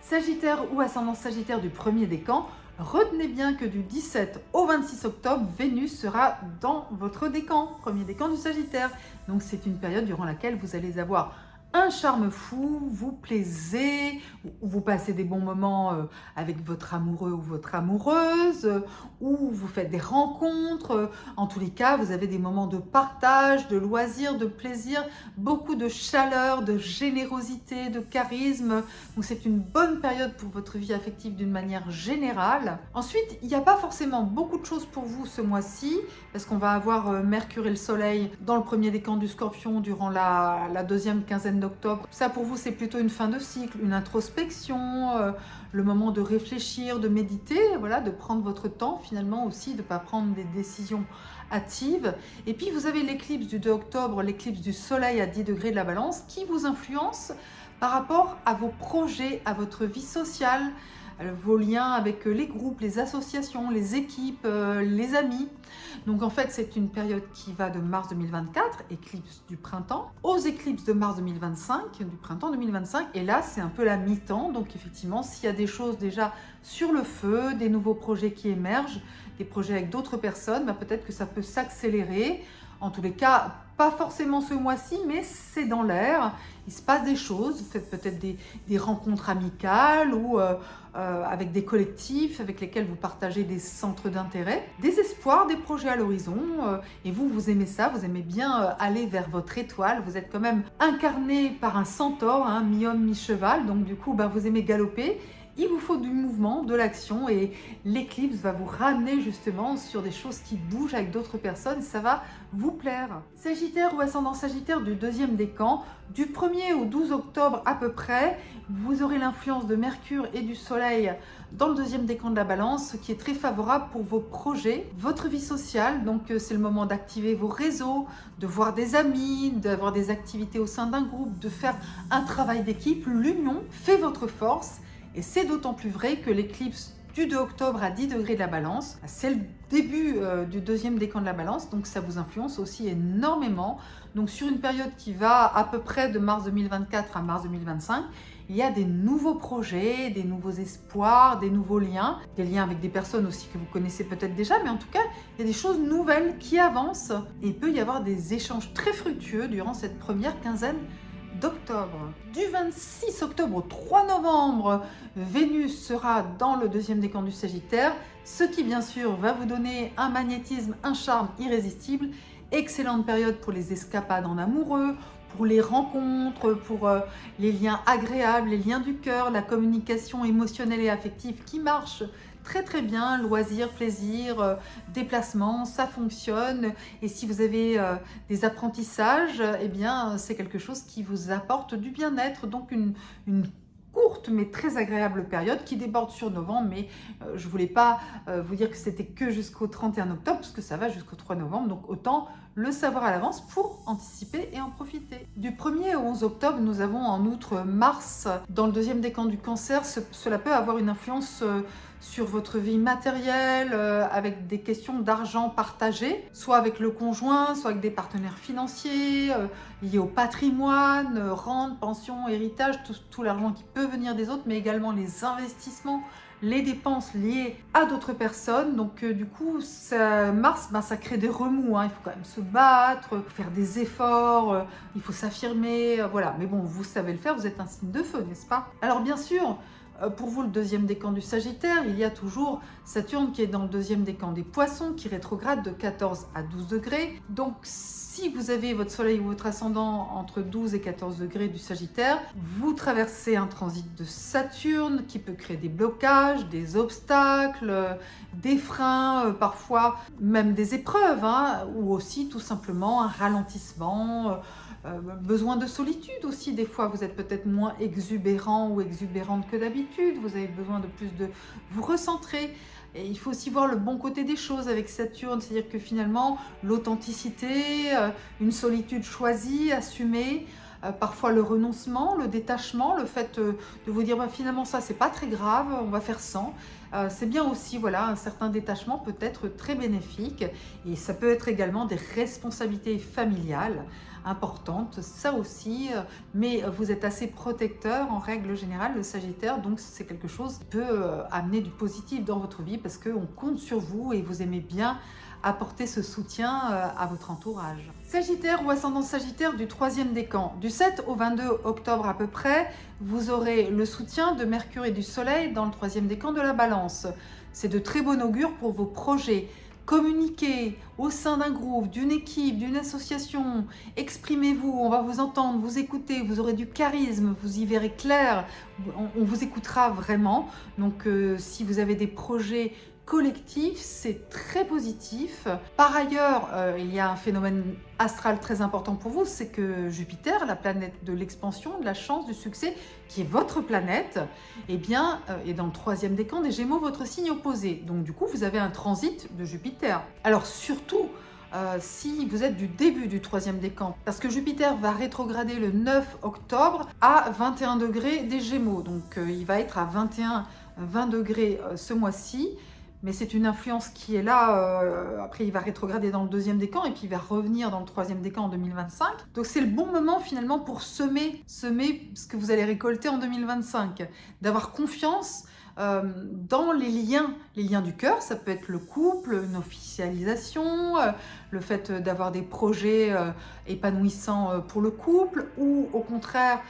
Sagittaire ou ascendant Sagittaire du premier décan, retenez bien que du 17 au 26 octobre, Vénus sera dans votre décan, premier décan du Sagittaire. Donc c'est une période durant laquelle vous allez avoir un charme fou, vous plaisez, vous passez des bons moments avec votre amoureux ou votre amoureuse, ou vous faites des rencontres. En tous les cas, vous avez des moments de partage, de loisirs, de plaisir, beaucoup de chaleur, de générosité, de charisme. Donc c'est une bonne période pour votre vie affective d'une manière générale. Ensuite, il n'y a pas forcément beaucoup de choses pour vous ce mois-ci, parce qu'on va avoir Mercure et le Soleil dans le premier décan du Scorpion durant la deuxième quinzaine d'octobre. Ça pour vous c'est plutôt une fin de cycle, une introspection, le moment de réfléchir, de méditer, voilà, de prendre votre temps finalement aussi, de ne pas prendre des décisions hâtives. Et puis vous avez l'éclipse du 2 octobre, l'éclipse du Soleil à 10 degrés de la Balance qui vous influence par rapport à vos projets, à votre vie sociale, vos liens avec les groupes, les associations, les équipes, les amis. Donc en fait, c'est une période qui va de mars 2024, éclipse du printemps, aux éclipses de mars 2025, du printemps 2025. Et là, c'est un peu la mi-temps. Donc effectivement, s'il y a des choses déjà sur le feu, des nouveaux projets qui émergent, des projets avec d'autres personnes, peut-être que ça peut s'accélérer. En tous les cas, pas forcément ce mois-ci, mais c'est dans l'air. Il se passe des choses. Vous faites peut-être des rencontres amicales ou avec des collectifs avec lesquels vous partagez des centres d'intérêt, des espoirs, des projets à l'horizon. Et vous aimez ça, vous aimez bien aller vers votre étoile. Vous êtes quand même incarné par un centaure, mi-homme, mi-cheval. Donc du coup, vous aimez galoper. Il vous faut du mouvement, de l'action et l'éclipse va vous ramener justement sur des choses qui bougent avec d'autres personnes. Ça va vous plaire. Sagittaire ou ascendant Sagittaire du deuxième décan, du 1er au 12 octobre à peu près, vous aurez l'influence de Mercure et du Soleil dans le deuxième décan de la Balance, ce qui est très favorable pour vos projets, votre vie sociale. Donc c'est le moment d'activer vos réseaux, de voir des amis, d'avoir des activités au sein d'un groupe, de faire un travail d'équipe. L'union fait votre force. Et c'est d'autant plus vrai que l'éclipse du 2 octobre à 10 degrés de la Balance, c'est le début du deuxième décan de la Balance, donc ça vous influence aussi énormément. Donc sur une période qui va à peu près de mars 2024 à mars 2025, il y a des nouveaux projets, des nouveaux espoirs, des nouveaux liens, des liens avec des personnes aussi que vous connaissez peut-être déjà, mais en tout cas, il y a des choses nouvelles qui avancent et il peut y avoir des échanges très fructueux durant cette première quinzaine d'octobre. Du 26 octobre au 3 novembre, Vénus sera dans le deuxième décan du Sagittaire, ce qui bien sûr va vous donner un magnétisme, un charme irrésistible. Excellente période pour les escapades en amoureux, pour les rencontres, pour les liens agréables, les liens du cœur, la communication émotionnelle et affective qui marche très très bien, loisirs, plaisir, déplacements, ça fonctionne. Et si vous avez des apprentissages, eh bien c'est quelque chose qui vous apporte du bien-être. Donc une courte mais très agréable période qui déborde sur novembre, mais je voulais pas vous dire que c'était que jusqu'au 31 octobre, parce que ça va jusqu'au 3 novembre, donc autant le savoir à l'avance pour anticiper et en profiter. Du 1er au 11 octobre, nous avons en outre Mars dans le deuxième décan du Cancer. Cela peut avoir une influence sur votre vie matérielle, avec des questions d'argent partagé, soit avec le conjoint, soit avec des partenaires financiers, liés au patrimoine, rente, pension, héritage, tout l'argent qui peut venir des autres, mais également les investissements, les dépenses liées à d'autres personnes. Donc du coup, Mars, ça crée des remous, il faut quand même se battre, faire des efforts, il faut s'affirmer, voilà. Mais bon, vous savez le faire, vous êtes un signe de feu, n'est-ce pas? Alors bien sûr, pour vous, le deuxième décan du Sagittaire, il y a toujours Saturne qui est dans le deuxième décan des Poissons, qui rétrograde de 14 à 12 degrés. Donc, si vous avez votre Soleil ou votre ascendant entre 12 et 14 degrés du Sagittaire, vous traversez un transit de Saturne qui peut créer des blocages, des obstacles, des freins, parfois même des épreuves, ou aussi tout simplement un ralentissement, besoin de solitude aussi, des fois vous êtes peut-être moins exubérant ou exubérante que d'habitude, vous avez besoin de plus de vous recentrer. Et il faut aussi voir le bon côté des choses avec Saturne, c'est-à-dire que finalement l'authenticité, une solitude choisie, assumée, parfois le renoncement, le détachement, le fait de vous dire bah, finalement ça c'est pas très grave, on va faire sans. C'est bien aussi, voilà, un certain détachement peut être très bénéfique et ça peut être également des responsabilités familiales importantes, ça aussi, mais vous êtes assez protecteur en règle générale, le Sagittaire, donc c'est quelque chose qui peut amener du positif dans votre vie parce qu'on compte sur vous et vous aimez bien apporter ce soutien à votre entourage. Sagittaire ou ascendant Sagittaire du 3e décan, du 7 au 22 octobre à peu près, vous aurez le soutien de Mercure et du Soleil dans le 3e décan de la Balance. C'est de très bon augure pour vos projets. Communiquez au sein d'un groupe, d'une équipe, d'une association, exprimez-vous, on va vous entendre, vous écouter, vous aurez du charisme, vous y verrez clair, on vous écoutera vraiment. Donc si vous avez des projets collectif, c'est très positif. Par ailleurs, il y a un phénomène astral très important pour vous, c'est que Jupiter, la planète de l'expansion, de la chance, du succès, qui est votre planète, eh bien, est dans le 3e décan des Gémeaux, votre signe opposé. Donc du coup, vous avez un transit de Jupiter. Alors surtout, si vous êtes du début du 3e décan, parce que Jupiter va rétrograder le 9 octobre à 21 degrés des Gémeaux. Donc il va être à 20 degrés ce mois-ci. Mais c'est une influence qui est là, après il va rétrograder dans le 2e décan et puis il va revenir dans le 3e décan en 2025. Donc c'est le bon moment finalement pour semer ce que vous allez récolter en 2025. D'avoir confiance dans les liens du cœur, ça peut être le couple, une officialisation, le fait d'avoir des projets épanouissants pour le couple ou au contraire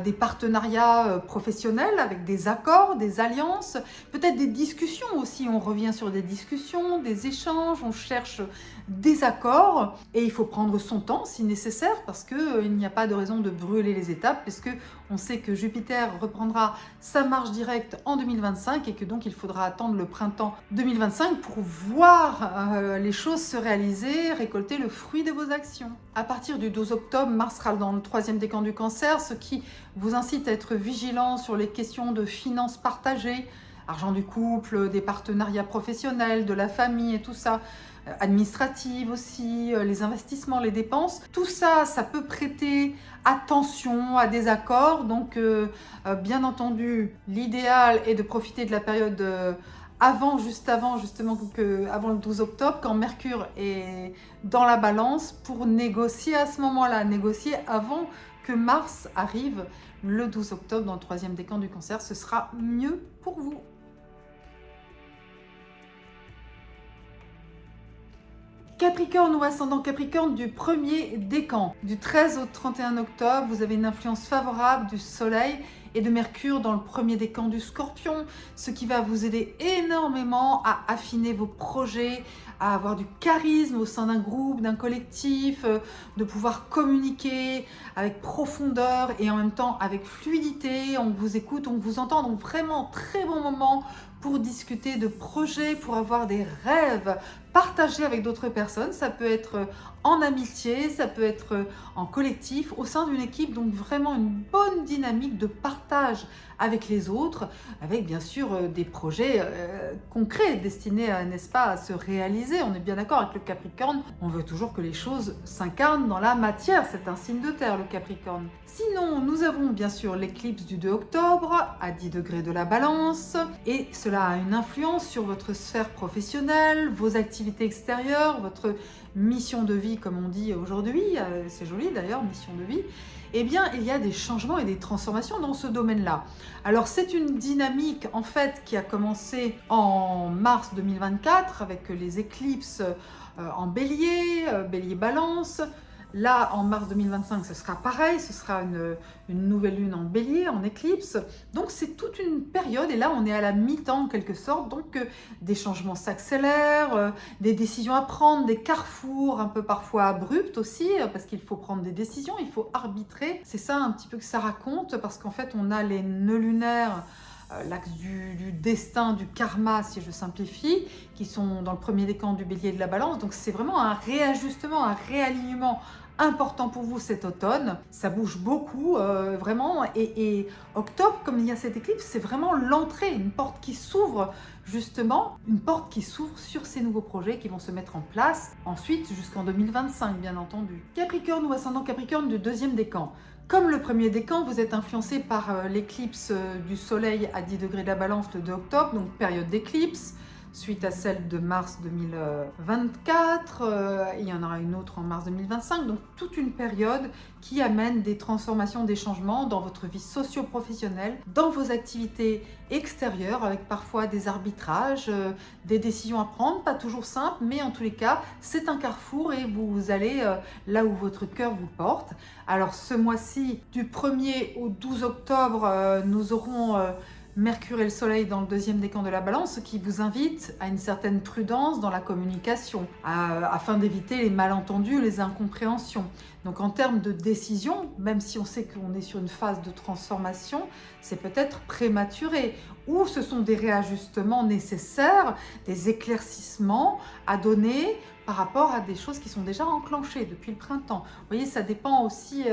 des partenariats professionnels avec des accords, des alliances, peut-être des discussions aussi, on revient sur des discussions, des échanges, on cherche des accords et il faut prendre son temps si nécessaire parce qu'il n'y a pas de raison de brûler les étapes puisque on sait que Jupiter reprendra sa marche directe en 2025 et que donc il faudra attendre le printemps 2025 pour voir les choses se réaliser, récolter le fruit de vos actions. À partir du 12 octobre, Mars sera dans le 3e décan du Cancer, ce qui vous incite à être vigilant sur les questions de finances partagées, argent du couple, des partenariats professionnels, de la famille et tout ça, administratives aussi, les investissements, les dépenses. Tout ça, ça peut prêter attention à des accords. Donc, bien entendu, l'idéal est de profiter de la période juste avant le 12 octobre, quand Mercure est dans la Balance, pour négocier à ce moment-là, négocier avant que Mars arrive le 12 octobre dans le 3e décan du Cancer, ce sera mieux pour vous. Capricorne ou ascendant Capricorne du 1er décan, du 13 au 31 octobre, vous avez une influence favorable du Soleil et de Mercure dans le 1er décan du Scorpion, ce qui va vous aider énormément à affiner vos projets, à avoir du charisme au sein d'un groupe, d'un collectif, de pouvoir communiquer avec profondeur et en même temps avec fluidité. On vous écoute, on vous entend, donc vraiment très bon moment pour discuter de projets, pour avoir des rêves partagés avec d'autres personnes. Ça peut être en amitié, ça peut être en collectif, au sein d'une équipe, donc vraiment une bonne dynamique de partage avec les autres, avec bien sûr des projets concrets destinés, n'est-ce pas, à se réaliser. On est bien d'accord avec le Capricorne, on veut toujours que les choses s'incarnent dans la matière, c'est un signe de terre le Capricorne. Sinon, nous avons bien sûr l'éclipse du 2 octobre à 10 degrés de la Balance, et cela a une influence sur votre sphère professionnelle, vos activités extérieures, votre mission de vie comme on dit aujourd'hui, c'est joli d'ailleurs, mission de vie. Eh bien, il y a des changements et des transformations dans ce domaine-là. Alors, c'est une dynamique, en fait, qui a commencé en mars 2024 avec les éclipses en Bélier, Bélier-Balance. Là, en mars 2025, ce sera pareil, ce sera une nouvelle lune en Bélier, en éclipse. Donc, c'est toute une période, et là, on est à la mi-temps en quelque sorte. Donc, des changements s'accélèrent, des décisions à prendre, des carrefours un peu parfois abrupts aussi, parce qu'il faut prendre des décisions, il faut arbitrer. C'est ça un petit peu que ça raconte, parce qu'en fait, on a les nœuds lunaires, l'axe du destin, du karma, si je simplifie, qui sont dans le 1er décan du Bélier et de la Balance. Donc c'est vraiment un réajustement, un réalignement important pour vous cet automne. Ça bouge beaucoup, vraiment. Et octobre, comme il y a cette éclipse, c'est vraiment l'entrée, une porte qui s'ouvre, justement, une porte qui s'ouvre sur ces nouveaux projets qui vont se mettre en place ensuite jusqu'en 2025, bien entendu. Capricorne ou ascendant Capricorne du deuxième décan. Comme le premier décan, vous êtes influencé par l'éclipse du soleil à 10 degrés de la balance le 2 octobre, donc période d'éclipse, suite à celle de mars 2024, il y en aura une autre en mars 2025, donc toute une période qui amène des transformations, des changements dans votre vie socio-professionnelle, dans vos activités extérieures, avec parfois des arbitrages, des décisions à prendre, pas toujours simples, mais en tous les cas, c'est un carrefour et vous allez là où votre cœur vous porte. Alors ce mois-ci, du 1er au 12 octobre, nous aurons Mercure et le Soleil dans le deuxième décan de la Balance, ce qui vous invite à une certaine prudence dans la communication, afin d'éviter les malentendus, les incompréhensions. Donc en termes de décision, même si on sait qu'on est sur une phase de transformation, c'est peut-être prématuré, ou ce sont des réajustements nécessaires, des éclaircissements à donner par rapport à des choses qui sont déjà enclenchées depuis le printemps. Vous voyez, ça dépend aussi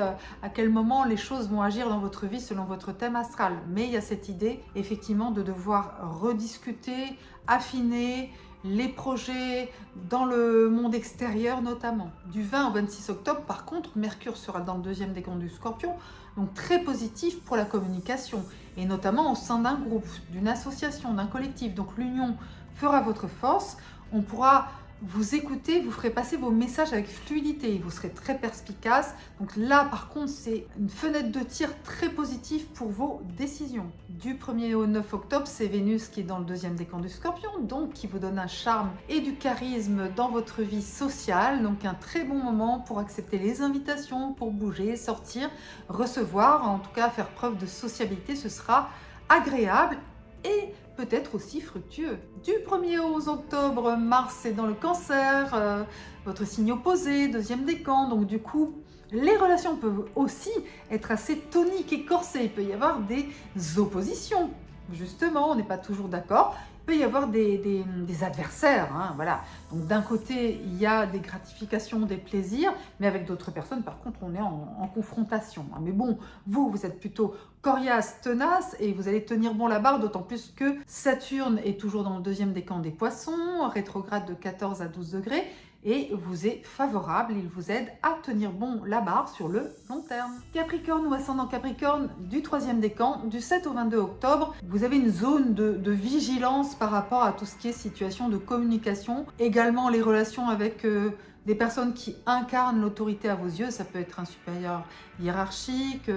à quel moment les choses vont agir dans votre vie selon votre thème astral. Mais il y a cette idée, effectivement, de devoir rediscuter, affiner les projets dans le monde extérieur notamment. Du 20 au 26 octobre, par contre, Mercure sera dans le deuxième décan du Scorpion, donc très positif pour la communication, et notamment au sein d'un groupe, d'une association, d'un collectif. Donc l'union fera votre force, on pourra vous écoutez, vous ferez passer vos messages avec fluidité, vous serez très perspicace. Donc là, par contre, c'est une fenêtre de tir très positive pour vos décisions. Du 1er au 9 octobre, c'est Vénus qui est dans le deuxième décan du Scorpion, donc qui vous donne un charme et du charisme dans votre vie sociale. Donc un très bon moment pour accepter les invitations, pour bouger, sortir, recevoir, en tout cas faire preuve de sociabilité, ce sera agréable et peut-être aussi fructueux. Du 1er au 11 octobre, Mars est dans le Cancer, votre signe opposé, deuxième décan, donc du coup, les relations peuvent aussi être assez toniques et corsées. Il peut y avoir des oppositions, justement, on n'est pas toujours d'accord. Il peut y avoir des adversaires, hein, voilà. Donc d'un côté, il y a des gratifications, des plaisirs, mais avec d'autres personnes, par contre, on est en confrontation. Hein. Mais bon, vous êtes plutôt coriace, tenace, et vous allez tenir bon la barre, d'autant plus que Saturne est toujours dans le deuxième décan des Poissons, rétrograde de 14 à 12 degrés, et vous est favorable, il vous aide à tenir bon la barre sur le long terme. Capricorne ou ascendant Capricorne du troisième décan, du 7 au 22 octobre, vous avez une zone de vigilance par rapport à tout ce qui est situation de communication, également les relations avec des personnes qui incarnent l'autorité à vos yeux, ça peut être un supérieur hiérarchique,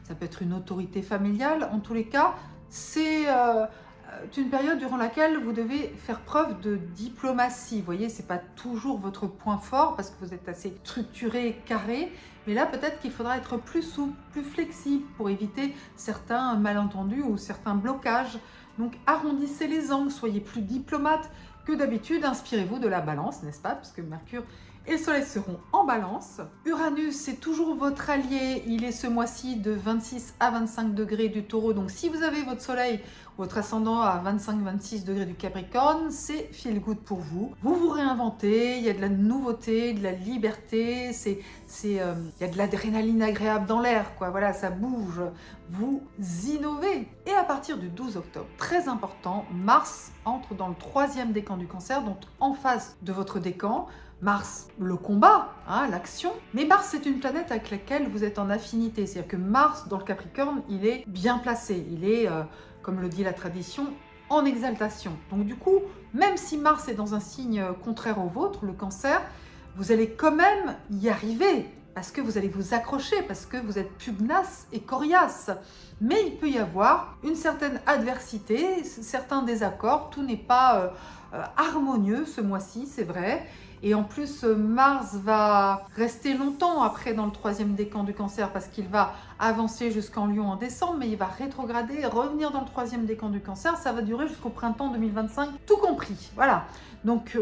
ça peut être une autorité familiale, en tous les cas, c'est une période durant laquelle vous devez faire preuve de diplomatie. Vous voyez, c'est pas toujours votre point fort parce que vous êtes assez structuré, carré, mais là peut-être qu'il faudra être plus souple, plus flexible pour éviter certains malentendus ou certains blocages. Donc arrondissez les angles, soyez plus diplomate que d'habitude, inspirez-vous de la Balance, n'est-ce pas? Puisque Mercure et le Soleil seront en Balance. Uranus, c'est toujours votre allié. Il est ce mois-ci de 26 à 25 degrés du Taureau. Donc si vous avez votre Soleil, votre ascendant à 25-26 degrés du Capricorne, c'est feel good pour vous. Vous vous réinventez, il y a de la nouveauté, de la liberté, il y a de l'adrénaline agréable dans l'air, quoi. Voilà, ça bouge. Vous innovez. Et à partir du 12 octobre, très important, Mars entre dans le troisième décan du Cancer, donc en face de votre décan. Mars, le combat, hein, l'action. Mais Mars, c'est une planète avec laquelle vous êtes en affinité. C'est-à-dire que Mars, dans le Capricorne, il est bien placé. Il est, comme le dit la tradition, en exaltation. Donc du coup, même si Mars est dans un signe contraire au vôtre, le Cancer, vous allez quand même y arriver. Parce que vous allez vous accrocher, parce que vous êtes pugnace et coriace. Mais il peut y avoir une certaine adversité, certains désaccords. Tout n'est pas harmonieux ce mois-ci, c'est vrai. Et en plus, Mars va rester longtemps après dans le troisième décan du Cancer parce qu'il va avancer jusqu'en Lion en décembre, mais il va rétrograder, revenir dans le troisième décan du Cancer. Ça va durer jusqu'au printemps 2025, tout compris. Voilà. Donc,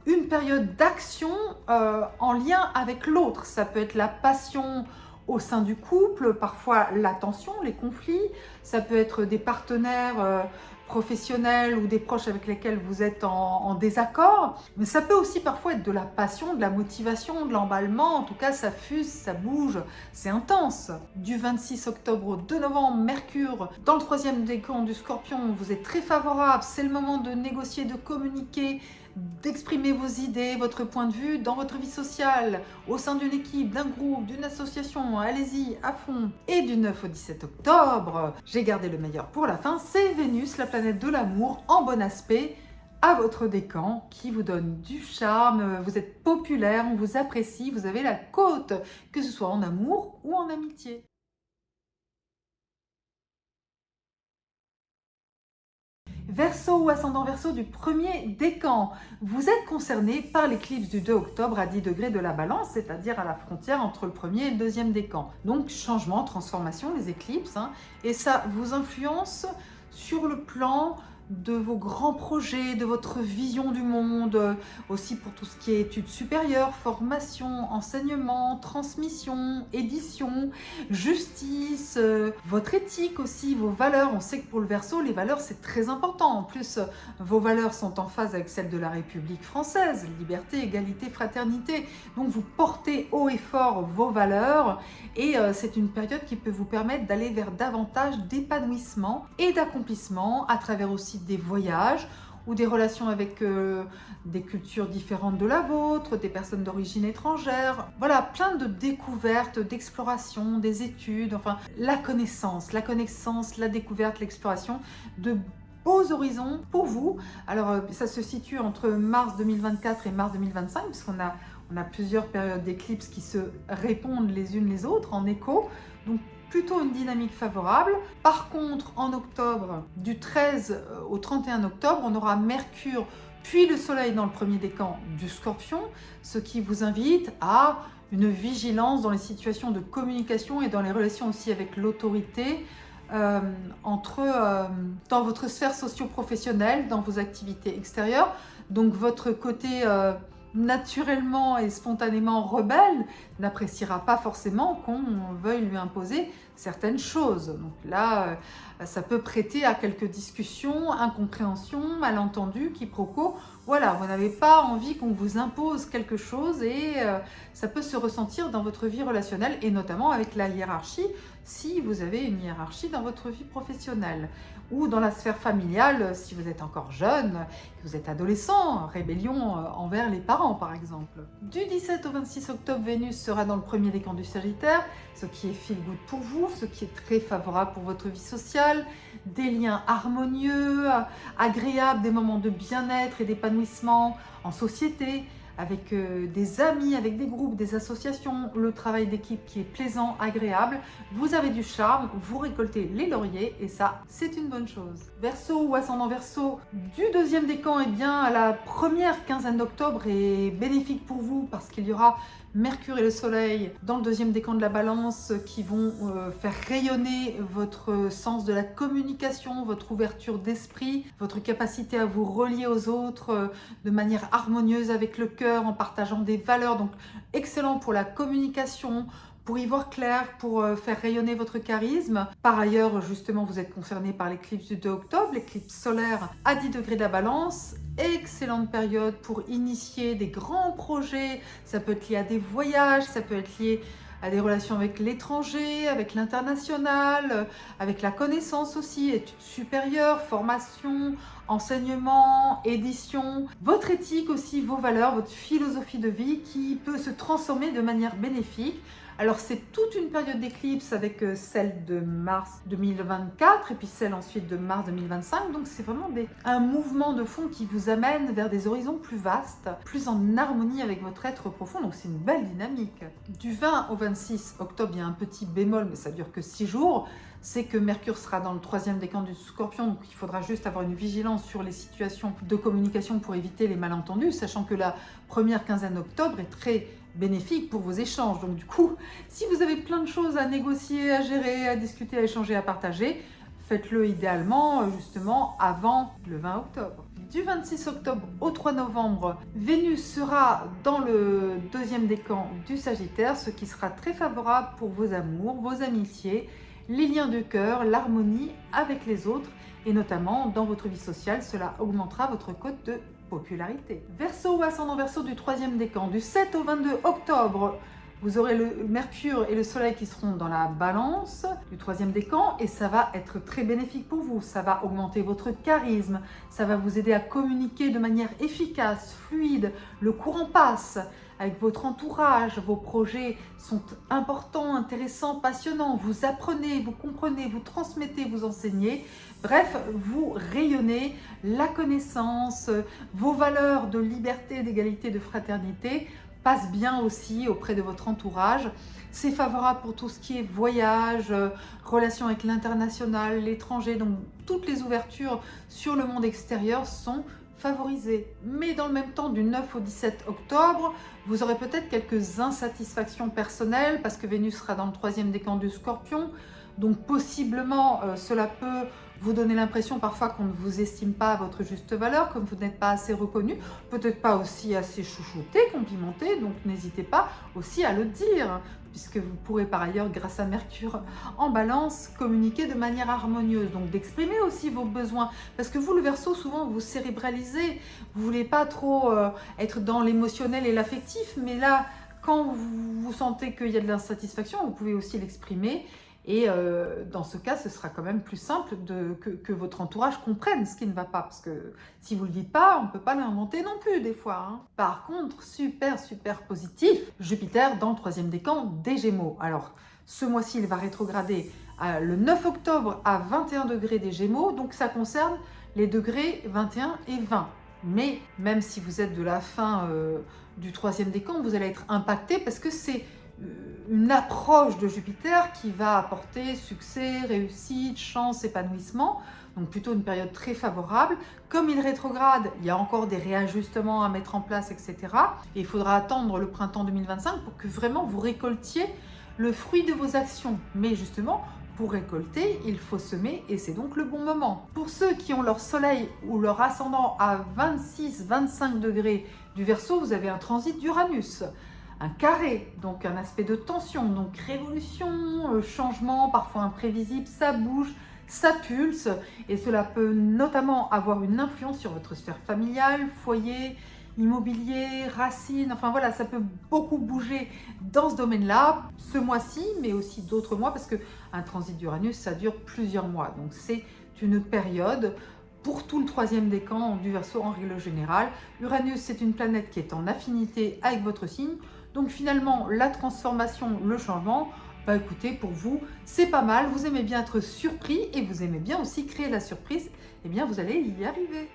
une période d'action en lien avec l'autre. Ça peut être la passion au sein du couple, parfois la tension, les conflits, ça peut être des partenaires professionnels ou des proches avec lesquels vous êtes en désaccord, mais ça peut aussi parfois être de la passion, de la motivation, de l'emballement, en tout cas ça fuse, ça bouge, c'est intense. Du 26 octobre au 2 novembre, Mercure, dans le troisième décan du Scorpion, vous êtes très favorable, c'est le moment de négocier, de communiquer, d'exprimer vos idées, votre point de vue dans votre vie sociale, au sein d'une équipe, d'un groupe, d'une association, allez-y à fond. Et du 9 au 17 octobre, j'ai gardé le meilleur pour la fin, c'est Vénus, la planète de l'amour, en bon aspect à votre décan, qui vous donne du charme, vous êtes populaire, on vous apprécie, vous avez la cote, que ce soit en amour ou en amitié. Verseau ou ascendant Verseau du premier décan, vous êtes concerné par l'éclipse du 2 octobre à 10 degrés de la Balance, c'est-à-dire à la frontière entre le premier et le deuxième décan. Donc changement, transformation, les éclipses, et ça vous influence sur le plan de vos grands projets, de votre vision du monde, aussi pour tout ce qui est études supérieures, formation, enseignement, transmission, édition, justice, votre éthique aussi, vos valeurs. On sait que pour le Verseau, les valeurs c'est très important. En plus, vos valeurs sont en phase avec celles de la République française, liberté, égalité, fraternité. Donc vous portez haut et fort vos valeurs et c'est une période qui peut vous permettre d'aller vers davantage d'épanouissement et d'accomplissement à travers aussi des voyages ou des relations avec des cultures différentes de la vôtre, des personnes d'origine étrangère. Voilà, plein de découvertes, d'exploration, des études, enfin la connaissance, la découverte, l'exploration de beaux horizons pour vous. Alors ça se situe entre mars 2024 et mars 2025, puisqu'on a plusieurs périodes d'éclipses qui se répondent les unes les autres en écho. Donc plutôt une dynamique favorable. Par contre, en octobre, du 13 au 31 octobre, on aura Mercure puis le Soleil dans le premier décan du Scorpion, ce qui vous invite à une vigilance dans les situations de communication et dans les relations aussi avec l'autorité, dans votre sphère socio-professionnelle, dans vos activités extérieures. Donc votre côté naturellement et spontanément rebelle n'appréciera pas forcément qu'on veuille lui imposer certaines choses. Donc là, ça peut prêter à quelques discussions, incompréhensions, malentendus, quiproquos. Voilà, vous n'avez pas envie qu'on vous impose quelque chose et ça peut se ressentir dans votre vie relationnelle et notamment avec la hiérarchie, si vous avez une hiérarchie dans votre vie professionnelle ou dans la sphère familiale, si vous êtes encore jeune, que vous êtes adolescent, rébellion envers les parents par exemple. Du 17 au 26 octobre, Vénus sera dans le premier décan du Sagittaire, ce qui est feel good pour vous, ce qui est très favorable pour votre vie sociale, des liens harmonieux, agréables, des moments de bien-être et d'épanouissement en société, avec des amis, avec des groupes, des associations, le travail d'équipe qui est plaisant, agréable. Vous avez du charme, vous récoltez les lauriers et ça, c'est une bonne chose. Verseau ou ascendant Verseau, du deuxième décan, eh bien, la première quinzaine d'octobre est bénéfique pour vous parce qu'il y aura Mercure et le Soleil dans le deuxième décan de la Balance qui vont faire rayonner votre sens de la communication, votre ouverture d'esprit, votre capacité à vous relier aux autres de manière harmonieuse avec le cœur en partageant des valeurs. Donc excellent pour la communication, pour y voir clair, pour faire rayonner votre charisme. Par ailleurs, justement, vous êtes concerné par l'éclipse du 2 octobre, l'éclipse solaire à 10 degrés de la Balance. Excellente période pour initier des grands projets. Ça peut être lié à des voyages, ça peut être lié à des relations avec l'étranger, avec l'international, avec la connaissance aussi, études supérieures, formation, enseignement, édition, votre éthique aussi, vos valeurs, votre philosophie de vie qui peut se transformer de manière bénéfique. Alors c'est toute une période d'éclipse avec celle de mars 2024 et puis celle ensuite de mars 2025. Donc c'est vraiment un mouvement de fond qui vous amène vers des horizons plus vastes, plus en harmonie avec votre être profond. Donc c'est une belle dynamique. Du 20 au 26 octobre, il y a un petit bémol, mais ça dure que 6 jours. C'est que Mercure sera dans le troisième décan du Scorpion, donc il faudra juste avoir une vigilance sur les situations de communication pour éviter les malentendus, sachant que la première quinzaine d'octobre est très bénéfique pour vos échanges. Donc du coup, si vous avez plein de choses à négocier, à gérer, à discuter, à échanger, à partager, faites-le idéalement justement avant le 20 octobre. Du 26 octobre au 3 novembre, Vénus sera dans le deuxième décan du Sagittaire, ce qui sera très favorable pour vos amours, vos amitiés, les liens de cœur, l'harmonie avec les autres et notamment dans votre vie sociale, cela augmentera votre cote de popularité. Verseau ou ascendant Verseau du troisième décan, du 7 au 22 octobre, vous aurez le Mercure et le Soleil qui seront dans la balance du troisième décan et ça va être très bénéfique pour vous. Ça va augmenter votre charisme, ça va vous aider à communiquer de manière efficace, fluide, le courant passe avec votre entourage, vos projets sont importants, intéressants, passionnants. Vous apprenez, vous comprenez, vous transmettez, vous enseignez. Bref, vous rayonnez la connaissance, vos valeurs de liberté, d'égalité, de fraternité passe bien aussi auprès de votre entourage. C'est favorable pour tout ce qui est voyage, relations avec l'international, l'étranger. Donc toutes les ouvertures sur le monde extérieur sont favorisées. Mais dans le même temps, du 9 au 17 octobre, vous aurez peut-être quelques insatisfactions personnelles parce que Vénus sera dans le troisième décan du Scorpion. Donc possiblement, cela peut vous donner l'impression parfois qu'on ne vous estime pas à votre juste valeur, comme vous n'êtes pas assez reconnu, peut-être pas aussi assez chouchouté, complimenté, donc n'hésitez pas aussi à le dire, puisque vous pourrez par ailleurs, grâce à Mercure en balance, communiquer de manière harmonieuse, donc d'exprimer aussi vos besoins, parce que vous, le Verseau, souvent vous cérébralisez, vous voulez pas trop être dans l'émotionnel et l'affectif, mais là, quand vous sentez qu'il y a de l'insatisfaction, vous pouvez aussi l'exprimer. Et dans ce cas, ce sera quand même plus simple que votre entourage comprenne ce qui ne va pas. Parce que si vous ne le dites pas, on ne peut pas l'inventer non plus des fois. Hein. Par contre, super positif, Jupiter dans le troisième décan des Gémeaux. Alors, ce mois-ci, il va rétrograder le 9 octobre à 21 degrés des Gémeaux. Donc, ça concerne les degrés 21 et 20. Mais même si vous êtes de la fin du troisième décan, vous allez être impacté parce que c'est une approche de Jupiter qui va apporter succès, réussite, chance, épanouissement, donc plutôt une période très favorable. Comme il rétrograde, il y a encore des réajustements à mettre en place, etc. Et il faudra attendre le printemps 2025 pour que vraiment vous récoltiez le fruit de vos actions. Mais justement, pour récolter, il faut semer et c'est donc le bon moment. Pour ceux qui ont leur soleil ou leur ascendant à 26-25 degrés du Verseau, vous avez un transit d'Uranus. Un carré, donc un aspect de tension, donc révolution, changement, parfois imprévisible, ça bouge, ça pulse, et cela peut notamment avoir une influence sur votre sphère familiale, foyer, immobilier, racines, enfin voilà, ça peut beaucoup bouger dans ce domaine-là, ce mois-ci, mais aussi d'autres mois, parce qu'un transit d'Uranus, ça dure plusieurs mois, donc c'est une période pour tout le troisième décan du Verseau en règle générale. Uranus, c'est une planète qui est en affinité avec votre signe, donc finalement, la transformation, le changement, bah écoutez, pour vous, c'est pas mal, vous aimez bien être surpris et vous aimez bien aussi créer la surprise, eh bien vous allez y arriver.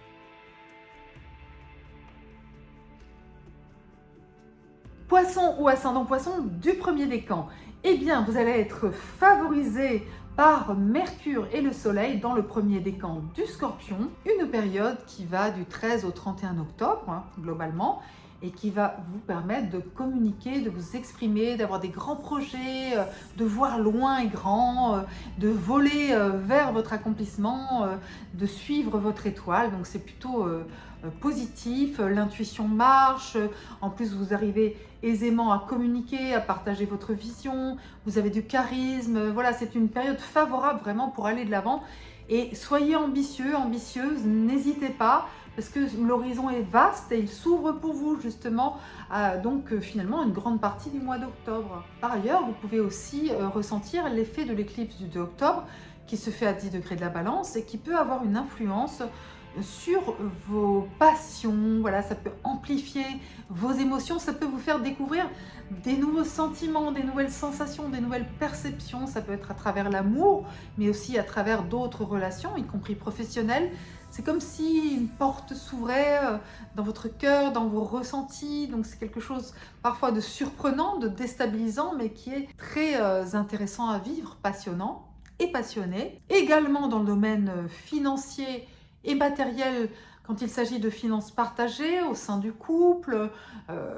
Poisson ou ascendant Poisson du premier décan, eh bien vous allez être favorisé par Mercure et le Soleil dans le premier décan du Scorpion, une période qui va du 13 au 31 octobre, hein, globalement, et qui va vous permettre de communiquer, de vous exprimer, d'avoir des grands projets, de voir loin et grand, de voler vers votre accomplissement, de suivre votre étoile. Donc c'est plutôt positif, l'intuition marche, en plus vous arrivez aisément à communiquer, à partager votre vision, vous avez du charisme, voilà, c'est une période favorable vraiment pour aller de l'avant. Et soyez ambitieux, ambitieuse, n'hésitez pas, parce que l'horizon est vaste et il s'ouvre pour vous justement, donc finalement une grande partie du mois d'octobre. Par ailleurs, vous pouvez aussi ressentir l'effet de l'éclipse du 2 octobre qui se fait à 10 degrés de la balance et qui peut avoir une influence sur vos passions, voilà, ça peut amplifier vos émotions, ça peut vous faire découvrir des nouveaux sentiments, des nouvelles sensations, des nouvelles perceptions, ça peut être à travers l'amour, mais aussi à travers d'autres relations, y compris professionnelles. C'est comme si une porte s'ouvrait dans votre cœur, dans vos ressentis, donc c'est quelque chose parfois de surprenant, de déstabilisant, mais qui est très intéressant à vivre, passionnant et passionné. Également dans le domaine financier et matériel, quand il s'agit de finances partagées au sein du couple,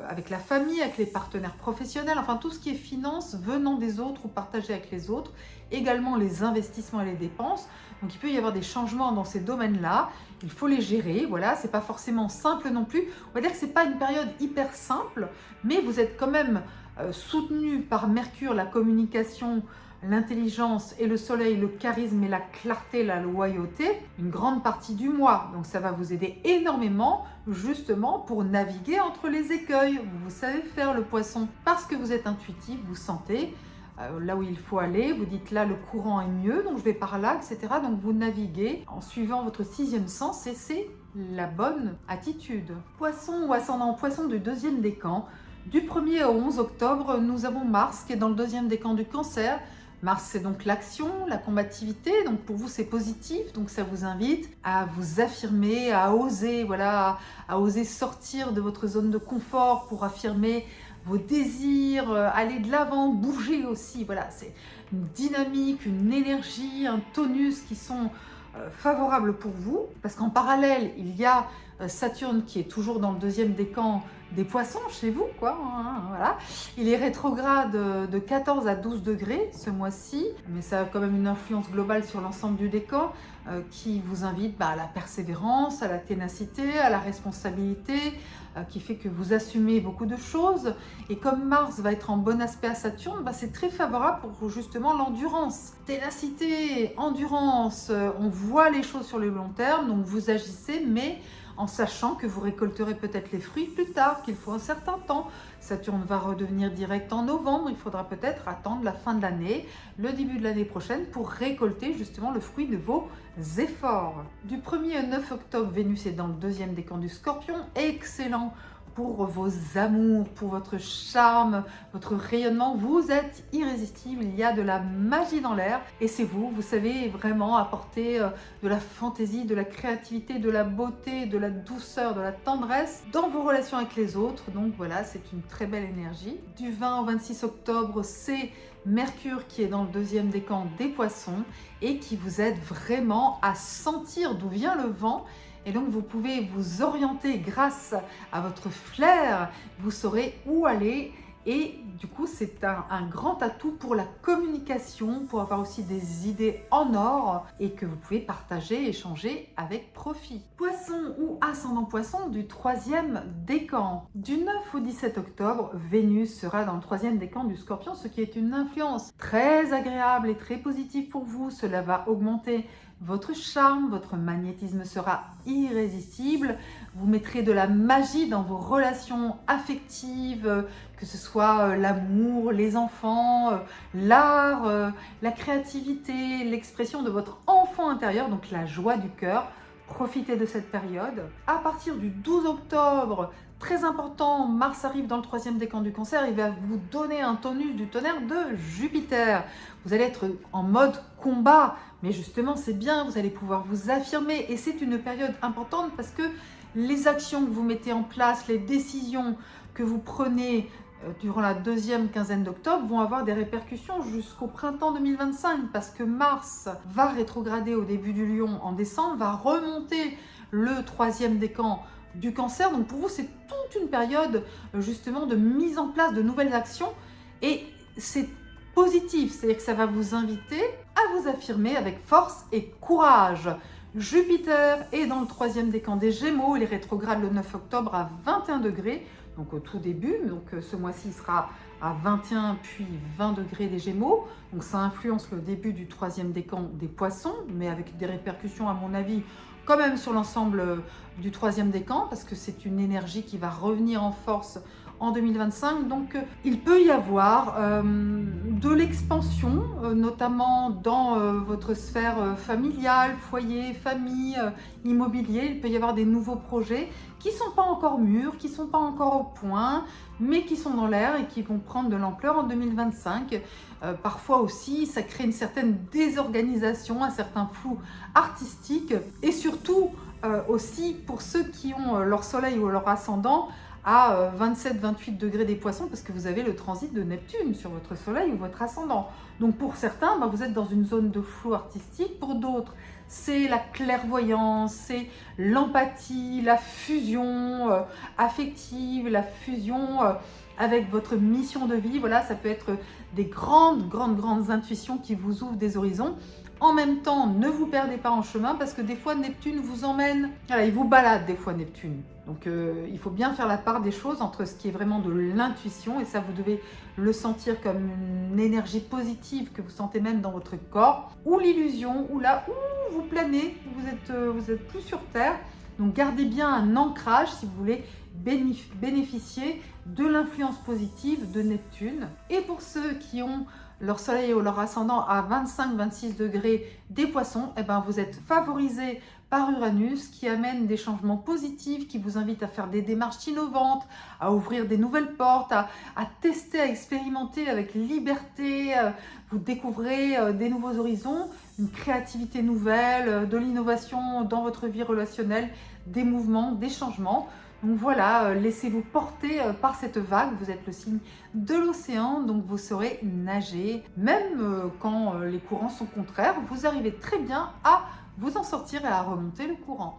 avec la famille, avec les partenaires professionnels, enfin tout ce qui est finances venant des autres ou partagé avec les autres, également les investissements et les dépenses. Donc il peut y avoir des changements dans ces domaines-là. Il faut les gérer, voilà, c'est pas forcément simple non plus. On va dire que c'est pas une période hyper simple, mais vous êtes quand même soutenu par Mercure, la communication, l'intelligence et le soleil, le charisme et la clarté, la loyauté, une grande partie du mois. Donc ça va vous aider énormément justement pour naviguer entre les écueils. Vous savez faire le poisson parce que vous êtes intuitif, vous sentez là où il faut aller, vous dites là le courant est mieux, donc je vais par là, etc. Donc vous naviguez en suivant votre sixième sens et c'est la bonne attitude. Poisson ou ascendant poisson du deuxième décan, du 1er au 11 octobre, nous avons Mars qui est dans le deuxième décan du Cancer. Mars, c'est donc l'action, la combativité, donc pour vous c'est positif, donc ça vous invite à vous affirmer, à oser, voilà, à oser sortir de votre zone de confort pour affirmer vos désirs, aller de l'avant, bouger aussi, voilà, c'est une dynamique, une énergie, un tonus qui sont favorables pour vous, parce qu'en parallèle, il y a Saturne qui est toujours dans le deuxième décan des poissons chez vous, quoi, hein, voilà. Il est rétrograde de 14 à 12 degrés ce mois-ci, mais ça a quand même une influence globale sur l'ensemble du décan qui vous invite à la persévérance, à la ténacité, à la responsabilité, qui fait que vous assumez beaucoup de choses. Et comme Mars va être en bon aspect à Saturne, c'est très favorable pour justement l'endurance. Ténacité, endurance, on voit les choses sur le long terme, donc vous agissez, mais en sachant que vous récolterez peut-être les fruits plus tard, qu'il faut un certain temps. Saturne va redevenir direct en novembre, il faudra peut-être attendre la fin de l'année, le début de l'année prochaine pour récolter justement le fruit de vos efforts. Du 1er au 9 octobre, Vénus est dans le deuxième décan du Scorpion, excellent pour vos amours, pour votre charme, votre rayonnement. Vous êtes irrésistible, il y a de la magie dans l'air et c'est vous, vous savez vraiment apporter de la fantaisie, de la créativité, de la beauté, de la douceur, de la tendresse dans vos relations avec les autres. Donc voilà, c'est une très belle énergie. Du 20 au 26 octobre, c'est Mercure qui est dans le deuxième décan des poissons et qui vous aide vraiment à sentir d'où vient le vent. Et donc, vous pouvez vous orienter grâce à votre flair, vous saurez où aller. Et du coup, c'est un grand atout pour la communication, pour avoir aussi des idées en or et que vous pouvez partager, échanger avec profit. Poisson ou ascendant poisson du troisième décan. Du 9 au 17 octobre, Vénus sera dans le troisième décan du Scorpion, ce qui est une influence très agréable et très positive pour vous. Cela va augmenter votre charme, votre magnétisme sera irrésistible. Vous mettrez de la magie dans vos relations affectives, que ce soit l'amour, les enfants, l'art, la créativité, l'expression de votre enfant intérieur, donc la joie du cœur. Profitez de cette période. À partir du 12 octobre, très important, Mars arrive dans le troisième décan du Cancer, il va vous donner un tonus du tonnerre de Jupiter. Vous allez être en mode combat, mais justement c'est bien, vous allez pouvoir vous affirmer et c'est une période importante parce que les actions que vous mettez en place, les décisions que vous prenez durant la deuxième quinzaine d'octobre vont avoir des répercussions jusqu'au printemps 2025 parce que Mars va rétrograder au début du Lion en décembre, va remonter le troisième décan du Cancer. Donc pour vous, c'est toute une période justement de mise en place de nouvelles actions et c'est positif, c'est-à-dire que ça va vous inviter à vous affirmer avec force et courage. Jupiter est dans le troisième décan des Gémeaux, il est rétrograde le 9 octobre à 21 degrés, donc au tout début, donc ce mois-ci il sera à 21 puis 20 degrés des Gémeaux, donc ça influence le début du troisième décan des Poissons, mais avec des répercussions à mon avis quand même sur l'ensemble du troisième décan, parce que c'est une énergie qui va revenir en force en 2025, donc il peut y avoir de l'expansion, notamment dans votre sphère familiale, foyer, famille, immobilier. Il peut y avoir des nouveaux projets qui ne sont pas encore mûrs, qui ne sont pas encore au point, mais qui sont dans l'air et qui vont prendre de l'ampleur en 2025. Parfois aussi, ça crée une certaine désorganisation, un certain flou artistique, et surtout aussi pour ceux qui ont leur soleil ou leur ascendant à 27-28 degrés des Poissons, parce que vous avez le transit de Neptune sur votre soleil ou votre ascendant. Donc pour certains, vous êtes dans une zone de flou artistique, pour d'autres, c'est la clairvoyance, c'est l'empathie, la fusion affective, la fusion avec votre mission de vie. Voilà, ça peut être des grandes intuitions qui vous ouvrent des horizons. En même temps, ne vous perdez pas en chemin parce que des fois Neptune vous emmène, voilà, il vous balade des fois Neptune. Donc il faut bien faire la part des choses entre ce qui est vraiment de l'intuition, et ça vous devez le sentir comme une énergie positive que vous sentez même dans votre corps, ou l'illusion, où là, vous planez, vous êtes plus sur Terre. Donc gardez bien un ancrage si vous voulez bénéficier de l'influence positive de Neptune. Et pour ceux qui ont leur soleil ou leur ascendant à 25-26 degrés des poissons, eh ben vous êtes favorisés par Uranus qui amène des changements positifs, qui vous invite à faire des démarches innovantes, à ouvrir des nouvelles portes, à tester, à expérimenter avec liberté. Vous découvrez des nouveaux horizons, une créativité nouvelle, de l'innovation dans votre vie relationnelle, des mouvements, des changements. Donc voilà, laissez-vous porter par cette vague. Vous êtes le signe de l'océan, donc vous saurez nager. Même quand les courants sont contraires, vous arrivez très bien à vous en sortir et à remonter le courant.